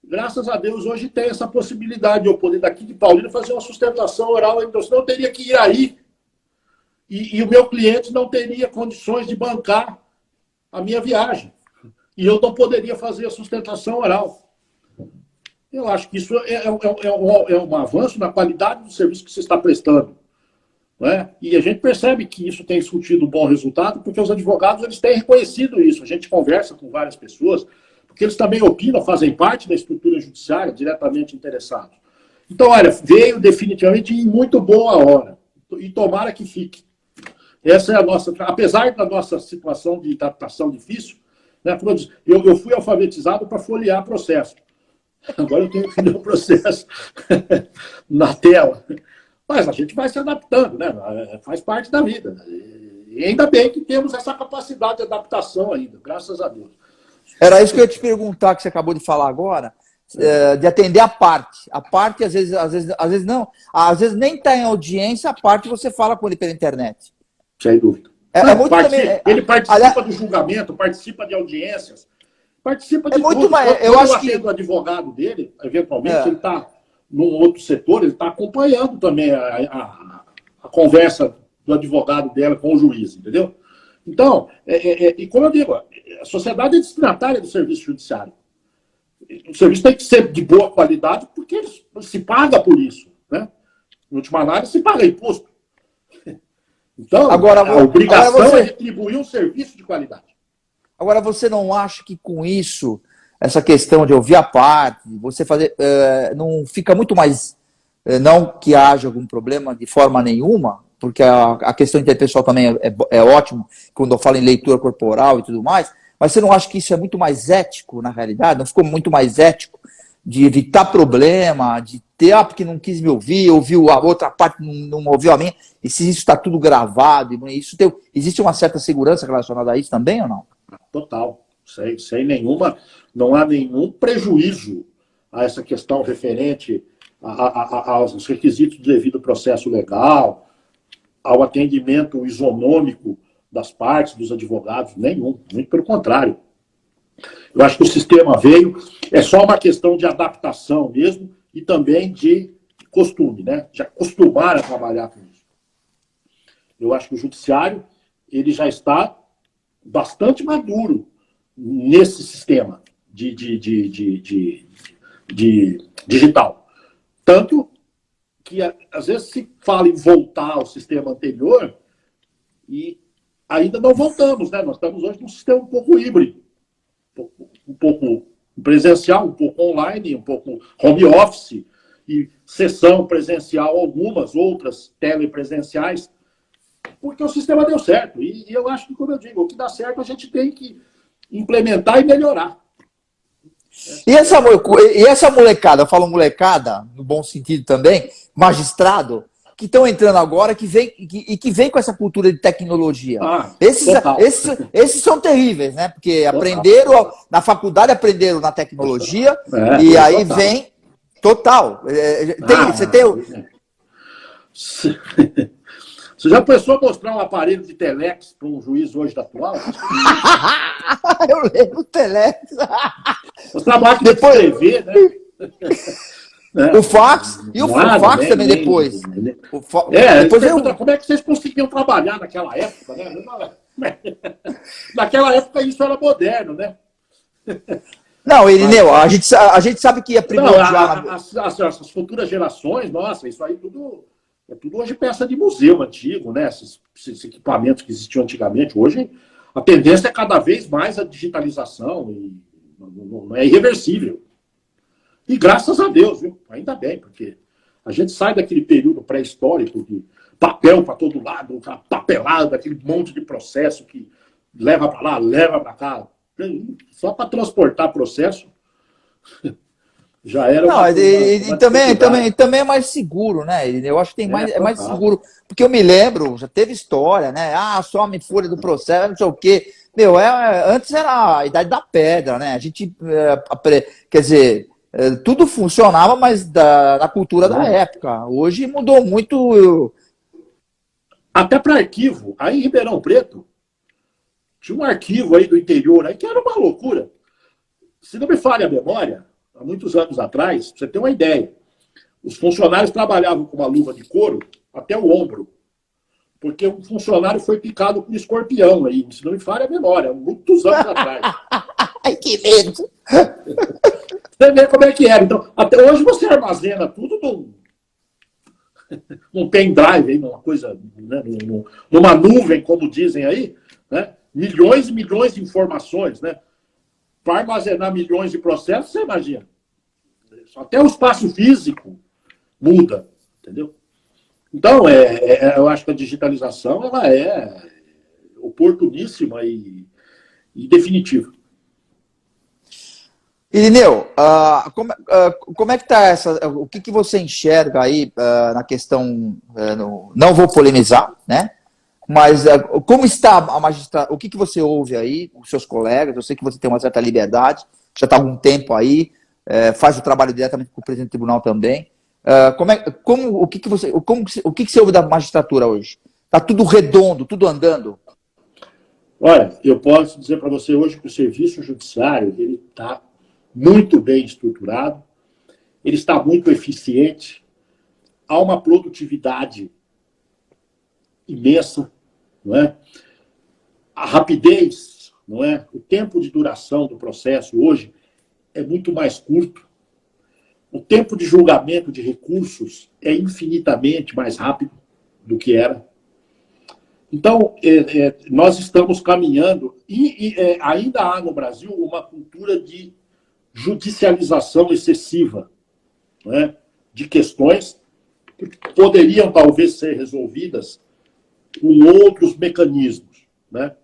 graças a Deus hoje tem essa possibilidade de eu poder daqui de Paulínia fazer uma sustentação oral, então senão eu teria que ir aí. E o meu cliente não teria condições de bancar a minha viagem. E eu não poderia fazer a sustentação oral. Eu acho que isso é um avanço na qualidade do serviço que você está prestando. Não é? E a gente percebe que isso tem surtido um bom resultado, porque os advogados eles têm reconhecido isso. A gente conversa com várias pessoas, porque eles também opinam, fazem parte da estrutura judiciária, diretamente interessados. Então, olha, veio definitivamente em muito boa hora. E tomara que fique. Essa é a nossa... Apesar da nossa situação de adaptação difícil, né, eu fui alfabetizado para folhear processo. Agora eu tenho que ler o processo na tela. Mas a gente vai se adaptando, né? Faz parte da vida. E ainda bem que temos essa capacidade de adaptação ainda, graças a Deus. Era isso que eu ia te perguntar, que você acabou de falar agora, de atender a parte. A parte, às vezes não. Às vezes nem está em audiência, a parte você fala com ele pela internet. Sem dúvida. Ele participa do julgamento, participa de audiências, participa de tudo. Eu acho que o advogado dele, eventualmente, ele está num outro setor, ele está acompanhando também a conversa do advogado dela com o juiz, entendeu? Então, e como eu digo, a sociedade é destinatária do serviço judiciário. O serviço tem que ser de boa qualidade porque ele se paga por isso, né? Em última análise, se paga imposto. Então, a obrigação é retribuir um serviço de qualidade. Agora, você não acha que com isso, essa questão de ouvir a parte, você fazer, não fica muito mais, não que haja algum problema de forma nenhuma, porque a questão interpessoal também é ótimo, quando eu falo em leitura corporal e tudo mais, mas você não acha que isso é muito mais ético, na realidade? Não ficou muito mais ético de evitar problema, de ter, porque não quis me ouvir, ouviu a outra parte, não ouviu a minha, e se isso está tudo gravado, isso existe uma certa segurança relacionada a isso também ou não? Total, sem nenhuma, não há nenhum prejuízo a essa questão referente aos requisitos do devido processo legal, ao atendimento isonômico das partes, dos advogados, nenhum, muito pelo contrário. Eu acho que o sistema veio, é só uma questão de adaptação mesmo e também de costume, né? De acostumar a trabalhar com isso. Eu acho que o judiciário ele já está bastante maduro nesse sistema de digital. Tanto que às vezes se fala em voltar ao sistema anterior e ainda não voltamos, né? Nós estamos hoje num sistema um pouco híbrido. Um pouco presencial, um pouco online, um pouco home office, e sessão presencial, algumas outras telepresenciais, porque o sistema deu certo. E eu acho que, como eu digo, o que dá certo a gente tem que implementar e melhorar. E essa molecada, eu falo molecada, no bom sentido também, magistrado, que estão entrando agora que vem com essa cultura de tecnologia. Esses são terríveis, né? Porque aprenderam, na faculdade aprenderam na tecnologia, e aí total. Vem total. Você já pensou mostrar um aparelho de telex para um juiz hoje da atual? Eu lembro o telex. Mostrar máquina de escrever, né? né? O fax, e o fax também depois. Depois como é que vocês conseguiam trabalhar naquela época, né? Naquela época isso era moderno, né? Não, Irineu, a gente sabe que é primordial. As futuras gerações, nossa, isso aí tudo é tudo hoje peça de museu antigo, né? Esses equipamentos que existiam antigamente. Hoje a tendência é cada vez mais a digitalização e não é irreversível. E graças a Deus, viu? Ainda bem, porque a gente sai daquele período pré-histórico de papel para todo lado, papelado, aquele monte de processo que leva para lá, leva para cá. Só para transportar processo já era. Também é mais seguro, né? Eu acho que é mais seguro. Porque eu me lembro, já teve história, né? Some folha do processo, não sei o quê. Antes era a idade da pedra, né? A gente, quer dizer, tudo funcionava, mas na cultura da época. Hoje mudou muito. Até para arquivo. Aí em Ribeirão Preto, tinha um arquivo aí do interior aí que era uma loucura. Se não me falha a memória, há muitos anos atrás, pra você ter uma ideia, os funcionários trabalhavam com uma luva de couro até o ombro, porque um funcionário foi picado por um escorpião aí. Se não me falha a memória, há muitos anos atrás. Ai, que medo! Você vê como é que era. Então, até hoje você armazena tudo num pendrive, numa coisa, né, numa nuvem, como dizem aí, né? Milhões e milhões de informações, né? Para armazenar milhões de processos, você imagina. Até o espaço físico muda, entendeu? Então, eu acho que a digitalização ela é oportuníssima e definitiva. Irineu, como é que está o que você enxerga aí na questão, não vou polemizar, né? Mas como está a magistratura? O que você ouve aí, os seus colegas? Eu sei que você tem uma certa liberdade, já está há algum tempo aí, faz o trabalho diretamente com o presidente do tribunal também. O que você ouve da magistratura hoje? Está tudo redondo, tudo andando? Olha, eu posso dizer para você hoje que o serviço judiciário ele está muito bem estruturado, ele está muito eficiente, há uma produtividade imensa, não é? A rapidez, não é? O tempo de duração do processo hoje é muito mais curto. O tempo de julgamento de recursos é infinitamente mais rápido do que era. Então, nós estamos caminhando e ainda há no Brasil uma cultura de judicialização excessiva, não é? De questões que poderiam talvez ser resolvidas com outros mecanismos, né?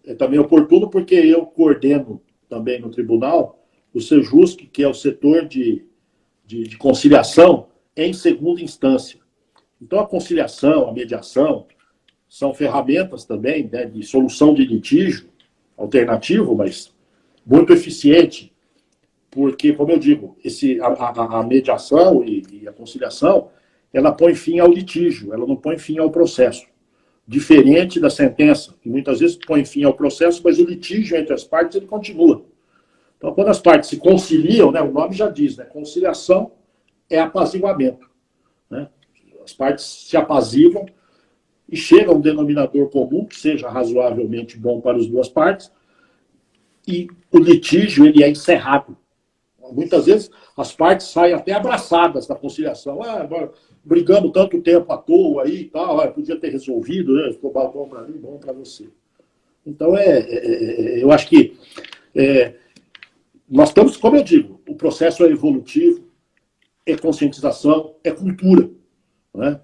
É também oportuno porque eu coordeno também no tribunal o Sejusc, que é o setor de conciliação em segunda instância. Então, a conciliação, a mediação, são ferramentas também, né, de solução de litígio alternativo, mas muito eficiente, porque, como eu digo, a mediação e a conciliação, ela põe fim ao litígio, ela não põe fim ao processo. Diferente da sentença, que muitas vezes põe fim ao processo, mas o litígio entre as partes ele continua. Então, quando as partes se conciliam, né, o nome já diz, né, conciliação é apaziguamento, né? As partes se apaziguam e chegam a um denominador comum que seja razoavelmente bom para as duas partes e o litígio ele é encerrado. Muitas vezes as partes saem até abraçadas da conciliação. Brigamos tanto tempo à toa aí e tal, podia ter resolvido, né? Ficou bom para mim, bom para você. Então, eu acho que nós estamos, como eu digo, o processo é evolutivo, é conscientização, é cultura, né?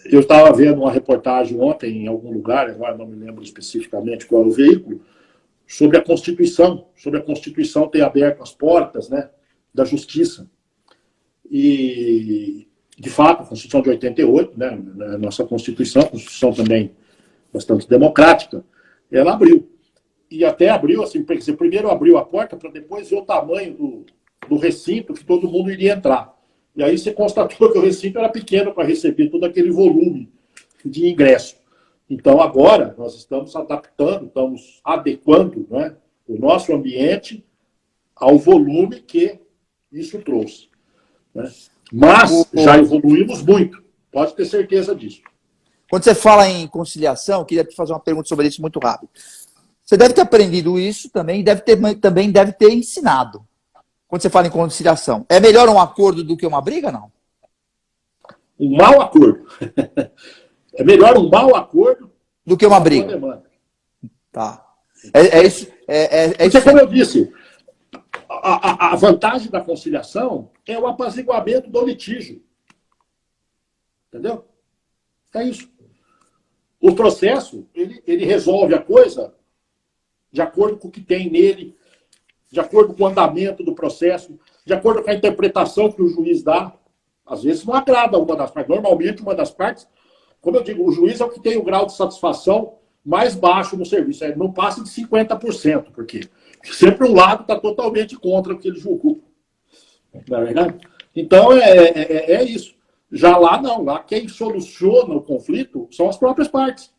Eu estava vendo uma reportagem ontem em algum lugar, agora não me lembro especificamente qual é o veículo, sobre a Constituição ter aberto as portas, né, da justiça. E, de fato, a Constituição de 88, né, a nossa Constituição também bastante democrática, ela abriu. E até abriu, assim, porque primeiro abriu a porta para depois ver o tamanho do recinto que todo mundo iria entrar. E aí você constatou que o recinto era pequeno para receber todo aquele volume de ingresso. Então, agora, nós estamos adaptando, estamos adequando, né, o nosso ambiente ao volume que isso trouxe. Né? Mas já evoluímos muito, pode ter certeza disso. Quando você fala em conciliação, eu queria te fazer uma pergunta sobre isso muito rápido. Você deve ter aprendido isso também e também deve ter ensinado. Quando você fala em conciliação, é melhor um acordo do que uma briga, não? Um mau acordo. É melhor um mau acordo do que uma briga. Demanda. Tá. É isso. Porque, como eu disse, a vantagem da conciliação é o apaziguamento do litígio. Entendeu? É isso. O processo, ele resolve a coisa de acordo com o que tem nele, de acordo com o andamento do processo, de acordo com a interpretação que o juiz dá. Às vezes não agrada uma das partes. Normalmente, uma das partes, como eu digo, o juiz é o que tem o grau de satisfação mais baixo no serviço. Não passa de 50%, porque sempre um lado está totalmente contra o que ele julgou. Não é verdade? Então, é isso. Já lá, não. Lá, quem soluciona o conflito são as próprias partes.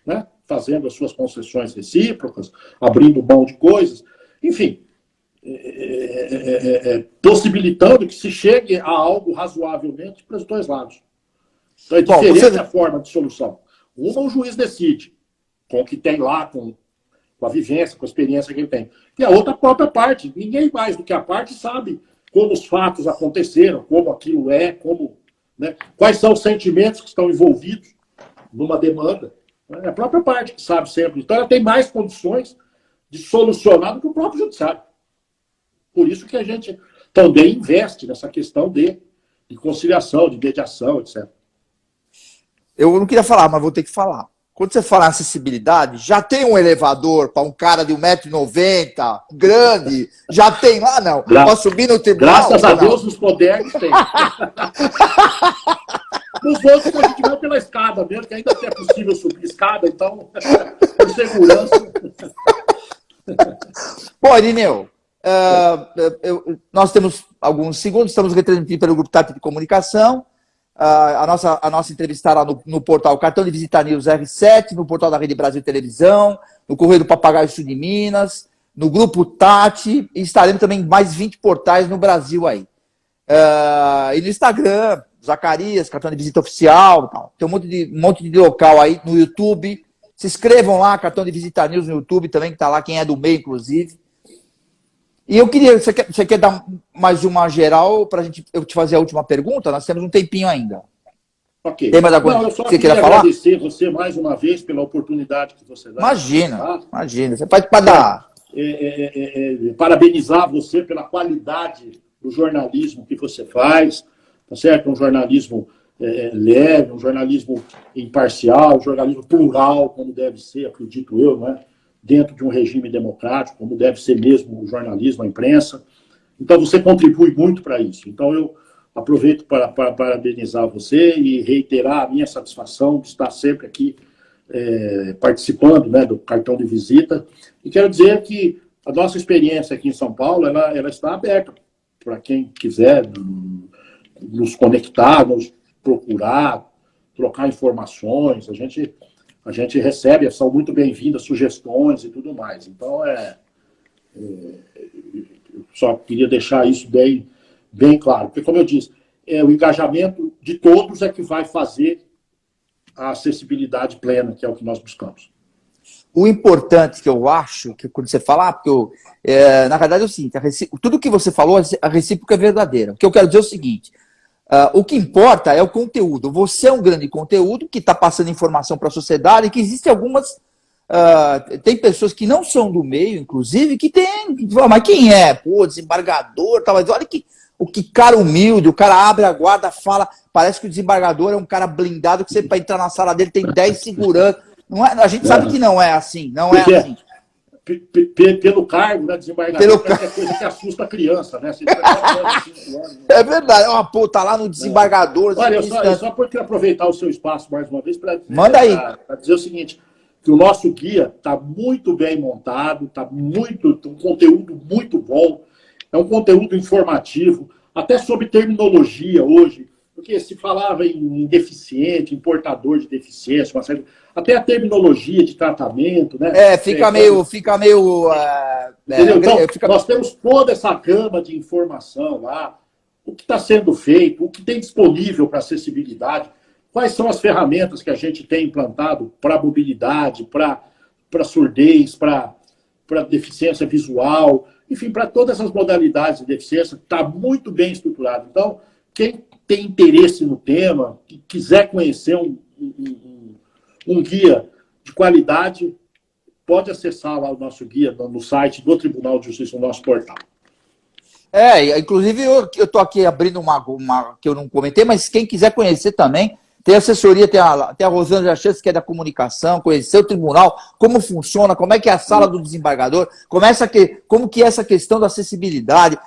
Né? Fazendo as suas concessões recíprocas, abrindo mão de coisas. Enfim, possibilitando que se chegue a algo razoavelmente para os dois lados. Então, é diferente a forma de solução. Uma, o juiz decide, com o que tem lá, com a vivência, com a experiência que ele tem. E a outra, a própria parte. Ninguém mais do que a parte sabe como os fatos aconteceram, como aquilo é, como, né, quais são os sentimentos que estão envolvidos numa demanda. É a própria parte que sabe sempre. Então, ela tem mais condições de solucionar do que o próprio judiciário. Por isso que a gente também investe nessa questão de conciliação, de mediação, etc. Eu não queria falar, mas vou ter que falar. Quando você fala em acessibilidade, já tem um elevador para um cara de 1,90 m, grande? Já tem lá, não? Posso subir no tribunal? Graças a Deus, os modernos têm. Nos outros, a gente vai pela escada mesmo, que ainda é possível subir escada, então, por segurança. Bom, Irineu, nós temos alguns segundos, estamos retransmitindo pelo Grupo TAP de Comunicação. A nossa entrevista lá no portal Cartão de Visita News R7, no portal da Rede Brasil Televisão, no Correio do Papagaio Sul de Minas, no Grupo Tati, e estaremos também em mais 20 portais no Brasil aí. E no Instagram, Zacarias, Cartão de Visita Oficial, tal. Tem um monte de local aí no YouTube. Se inscrevam lá, Cartão de Visita News no YouTube também, que está lá, quem é do meio, inclusive. E eu queria, você quer dar mais uma geral para eu te fazer a última pergunta? Nós temos um tempinho ainda. Ok. Tem mais alguma coisa que você queira falar? Agradecer você mais uma vez pela oportunidade que você dá. Imagina. Você pode dar. Parabenizar você pela qualidade do jornalismo que você faz, tá certo? Um jornalismo leve, um jornalismo imparcial, um jornalismo plural, como deve ser, acredito eu, não é? Dentro de um regime democrático, como deve ser mesmo o jornalismo, a imprensa. Então, você contribui muito para isso. Então, eu aproveito para parabenizar você e reiterar a minha satisfação de estar sempre aqui participando, né, do cartão de visita. E quero dizer que a nossa experiência aqui em São Paulo, ela está aberta para quem quiser nos conectar, nos procurar, trocar informações. A gente recebe, são muito bem-vindas sugestões e tudo mais. Então, eu só queria deixar isso bem claro. Porque, como eu disse, o engajamento de todos é que vai fazer a acessibilidade plena, que é o que nós buscamos. O importante que eu acho, que quando você fala, porque na verdade é o seguinte, tudo que você falou, a recíproca é verdadeira. O que eu quero dizer é o seguinte, o que importa é o conteúdo. Você é um grande conteúdo que está passando informação para a sociedade, e que existem algumas... tem pessoas que não são do meio, inclusive, que tem... Mas quem é? Pô, desembargador, tal. Mas olha que cara humilde, o cara abre a guarda, fala... Parece que o desembargador é um cara blindado, que você, para entrar na sala dele, tem 10 seguranças. Não é, a gente sabe que não é assim, não é assim. Pelo cargo, né, desembargador, é coisa que assusta a criança, né? É verdade, pô, tá lá no desembargador. Olha, eu só queria aproveitar o seu espaço mais uma vez para dizer o seguinte, que o nosso guia está muito bem montado, um conteúdo muito bom, é um conteúdo informativo, até sobre terminologia hoje. porque se falava em deficiente, em portador de deficiência, até a terminologia de tratamento, né? Fica meio... Entendeu? Então, nós temos toda essa gama de informação lá, o que está sendo feito, o que tem disponível para acessibilidade, quais são as ferramentas que a gente tem implantado para mobilidade, para surdez, para deficiência visual, enfim, para todas essas modalidades de deficiência, está muito bem estruturado. Então, quem tem interesse no tema, que quiser conhecer um guia de qualidade, pode acessar lá o nosso guia no site do Tribunal de Justiça, no nosso portal. Inclusive eu estou aqui abrindo uma que eu não comentei, mas quem quiser conhecer também, tem assessoria, tem a Rosângela Chances, que é da comunicação, conhecer o tribunal, como funciona, como é que é a sala do desembargador, como que é essa questão da acessibilidade.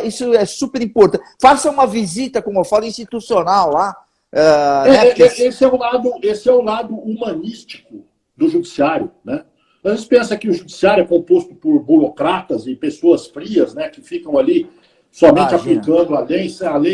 Isso é super importante. Faça uma visita, como eu falo, institucional lá. Esse é o lado humanístico do judiciário, né? A gente pensa que o judiciário é composto por burocratas e pessoas frias, né, que ficam ali somente aplicando a lei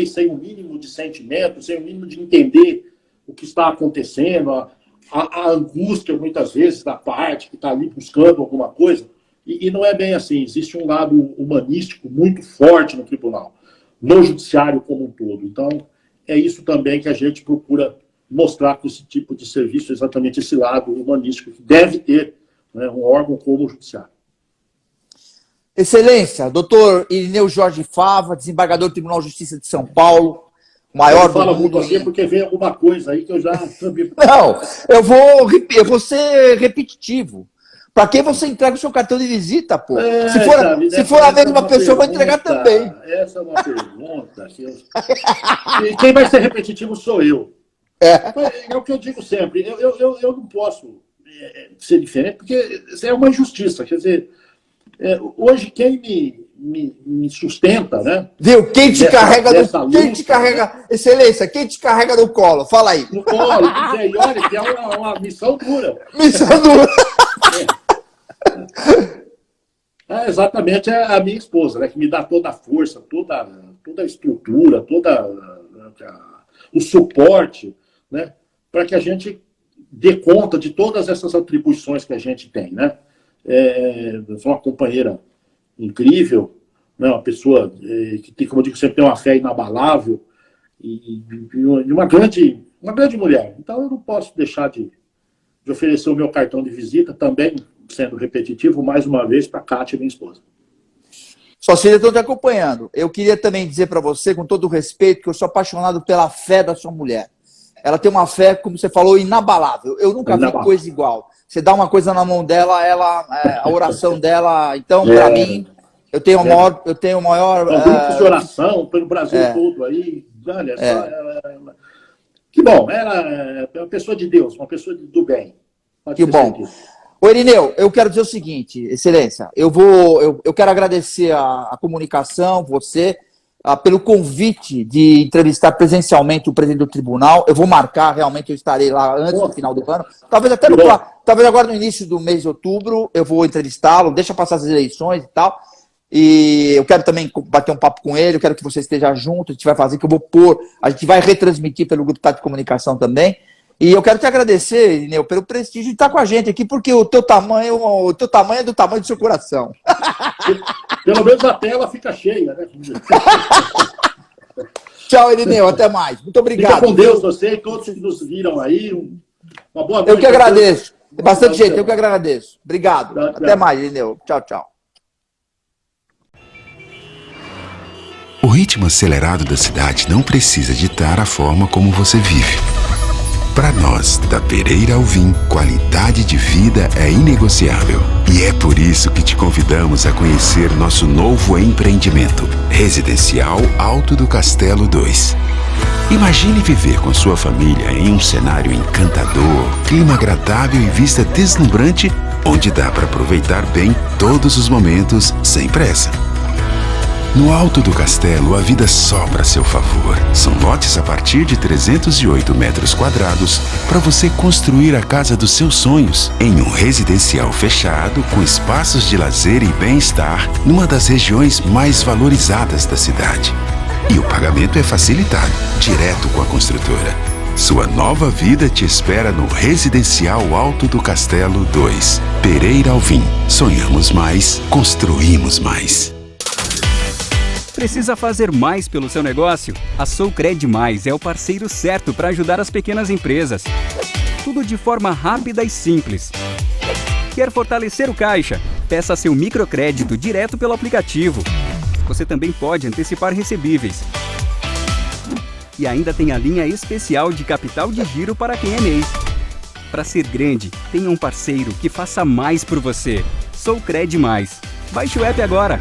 sem o mínimo de sentimento, sem o mínimo de entender o que está acontecendo, a angústia, muitas vezes, da parte que está ali buscando alguma coisa. E não é bem assim. Existe um lado humanístico muito forte no tribunal, no judiciário como um todo. Então, é isso também que a gente procura mostrar com esse tipo de serviço, exatamente esse lado humanístico que deve ter, né, um órgão como o judiciário. Excelência, doutor Irineu Jorge Fava, desembargador do Tribunal de Justiça de São Paulo, maior do mundo. Fala muito aqui porque vem alguma coisa aí que eu já sabia. Não, eu vou ser repetitivo. Para quem você entrega o seu cartão de visita, pô? Se for a mesma pessoa, eu vou entregar também. Essa é uma pergunta. E quem vai ser repetitivo sou eu. É o que eu digo sempre. Eu não posso ser diferente, porque é uma injustiça. Quer dizer, hoje quem me sustenta, né? Viu? Quem te carrega, excelência, quem te carrega no colo? Fala aí. No colo, e olha que é uma missão dura. Missão dura. Exatamente, é a minha esposa, né, que me dá toda a força, toda a estrutura, o suporte, né, para que a gente dê conta de todas essas atribuições que a gente tem, né? Sou uma companheira incrível, né, uma pessoa que tem, como eu digo, sempre tem uma fé inabalável e uma grande mulher. Então eu não posso deixar de oferecer o meu cartão de visita, também sendo repetitivo, mais uma vez, para a Kátia, minha esposa. Suas filhas estão te acompanhando. Eu queria também dizer para você, com todo o respeito, que eu sou apaixonado pela fé da sua mulher. Ela tem uma fé, como você falou, inabalável. Eu nunca vi coisa igual. Você dá uma coisa na mão dela, a oração dela... Então, para mim, eu tenho o maior... grupos de oração pelo Brasil todo aí. Olha só, que bom, ela é uma pessoa de Deus, uma pessoa do bem. Que bom. Ô, Irineu, eu quero dizer o seguinte, excelência, eu quero agradecer a comunicação, você, pelo convite de entrevistar presencialmente o presidente do tribunal. Eu vou marcar, realmente, eu estarei lá antes do final do ano. Talvez agora no início do mês de outubro eu vou entrevistá-lo, deixa passar as eleições e tal. E eu quero também bater um papo com ele, eu quero que você esteja junto, a gente vai fazer, a gente vai retransmitir pelo Grupo Tato de Comunicação também. E eu quero te agradecer, Irineu, pelo prestígio de estar com a gente aqui, porque o teu tamanho é do tamanho do seu coração. Pelo menos a tela fica cheia, né? Tchau, Irineu, até mais. Muito obrigado. Fica com Deus, você e todos que nos viram aí. Uma boa noite. Eu que agradeço. Bastante gente, eu que agradeço. Obrigado. Até mais, Irineu. Tchau, tchau. O ritmo acelerado da cidade não precisa ditar a forma como você vive. Para nós, da Pereira Alvim, qualidade de vida é inegociável. E é por isso que te convidamos a conhecer nosso novo empreendimento, Residencial Alto do Castelo 2. Imagine viver com sua família em um cenário encantador, clima agradável e vista deslumbrante, onde dá para aproveitar bem todos os momentos sem pressa. No alto do castelo, a vida sobra a seu favor. São lotes a partir de 308 metros quadrados para você construir a casa dos seus sonhos em um residencial fechado com espaços de lazer e bem-estar numa das regiões mais valorizadas da cidade. E o pagamento é facilitado, direto com a construtora. Sua nova vida te espera no Residencial Alto do Castelo 2. Pereira Alvim. Sonhamos mais, construímos mais. Precisa fazer mais pelo seu negócio? A Soucred Mais é o parceiro certo para ajudar as pequenas empresas. Tudo de forma rápida e simples. Quer fortalecer o caixa? Peça seu microcrédito direto pelo aplicativo. Você também pode antecipar recebíveis. E ainda tem a linha especial de capital de giro para quem é MEI. Para ser grande, tenha um parceiro que faça mais por você. Soucred Mais. Baixe o app agora.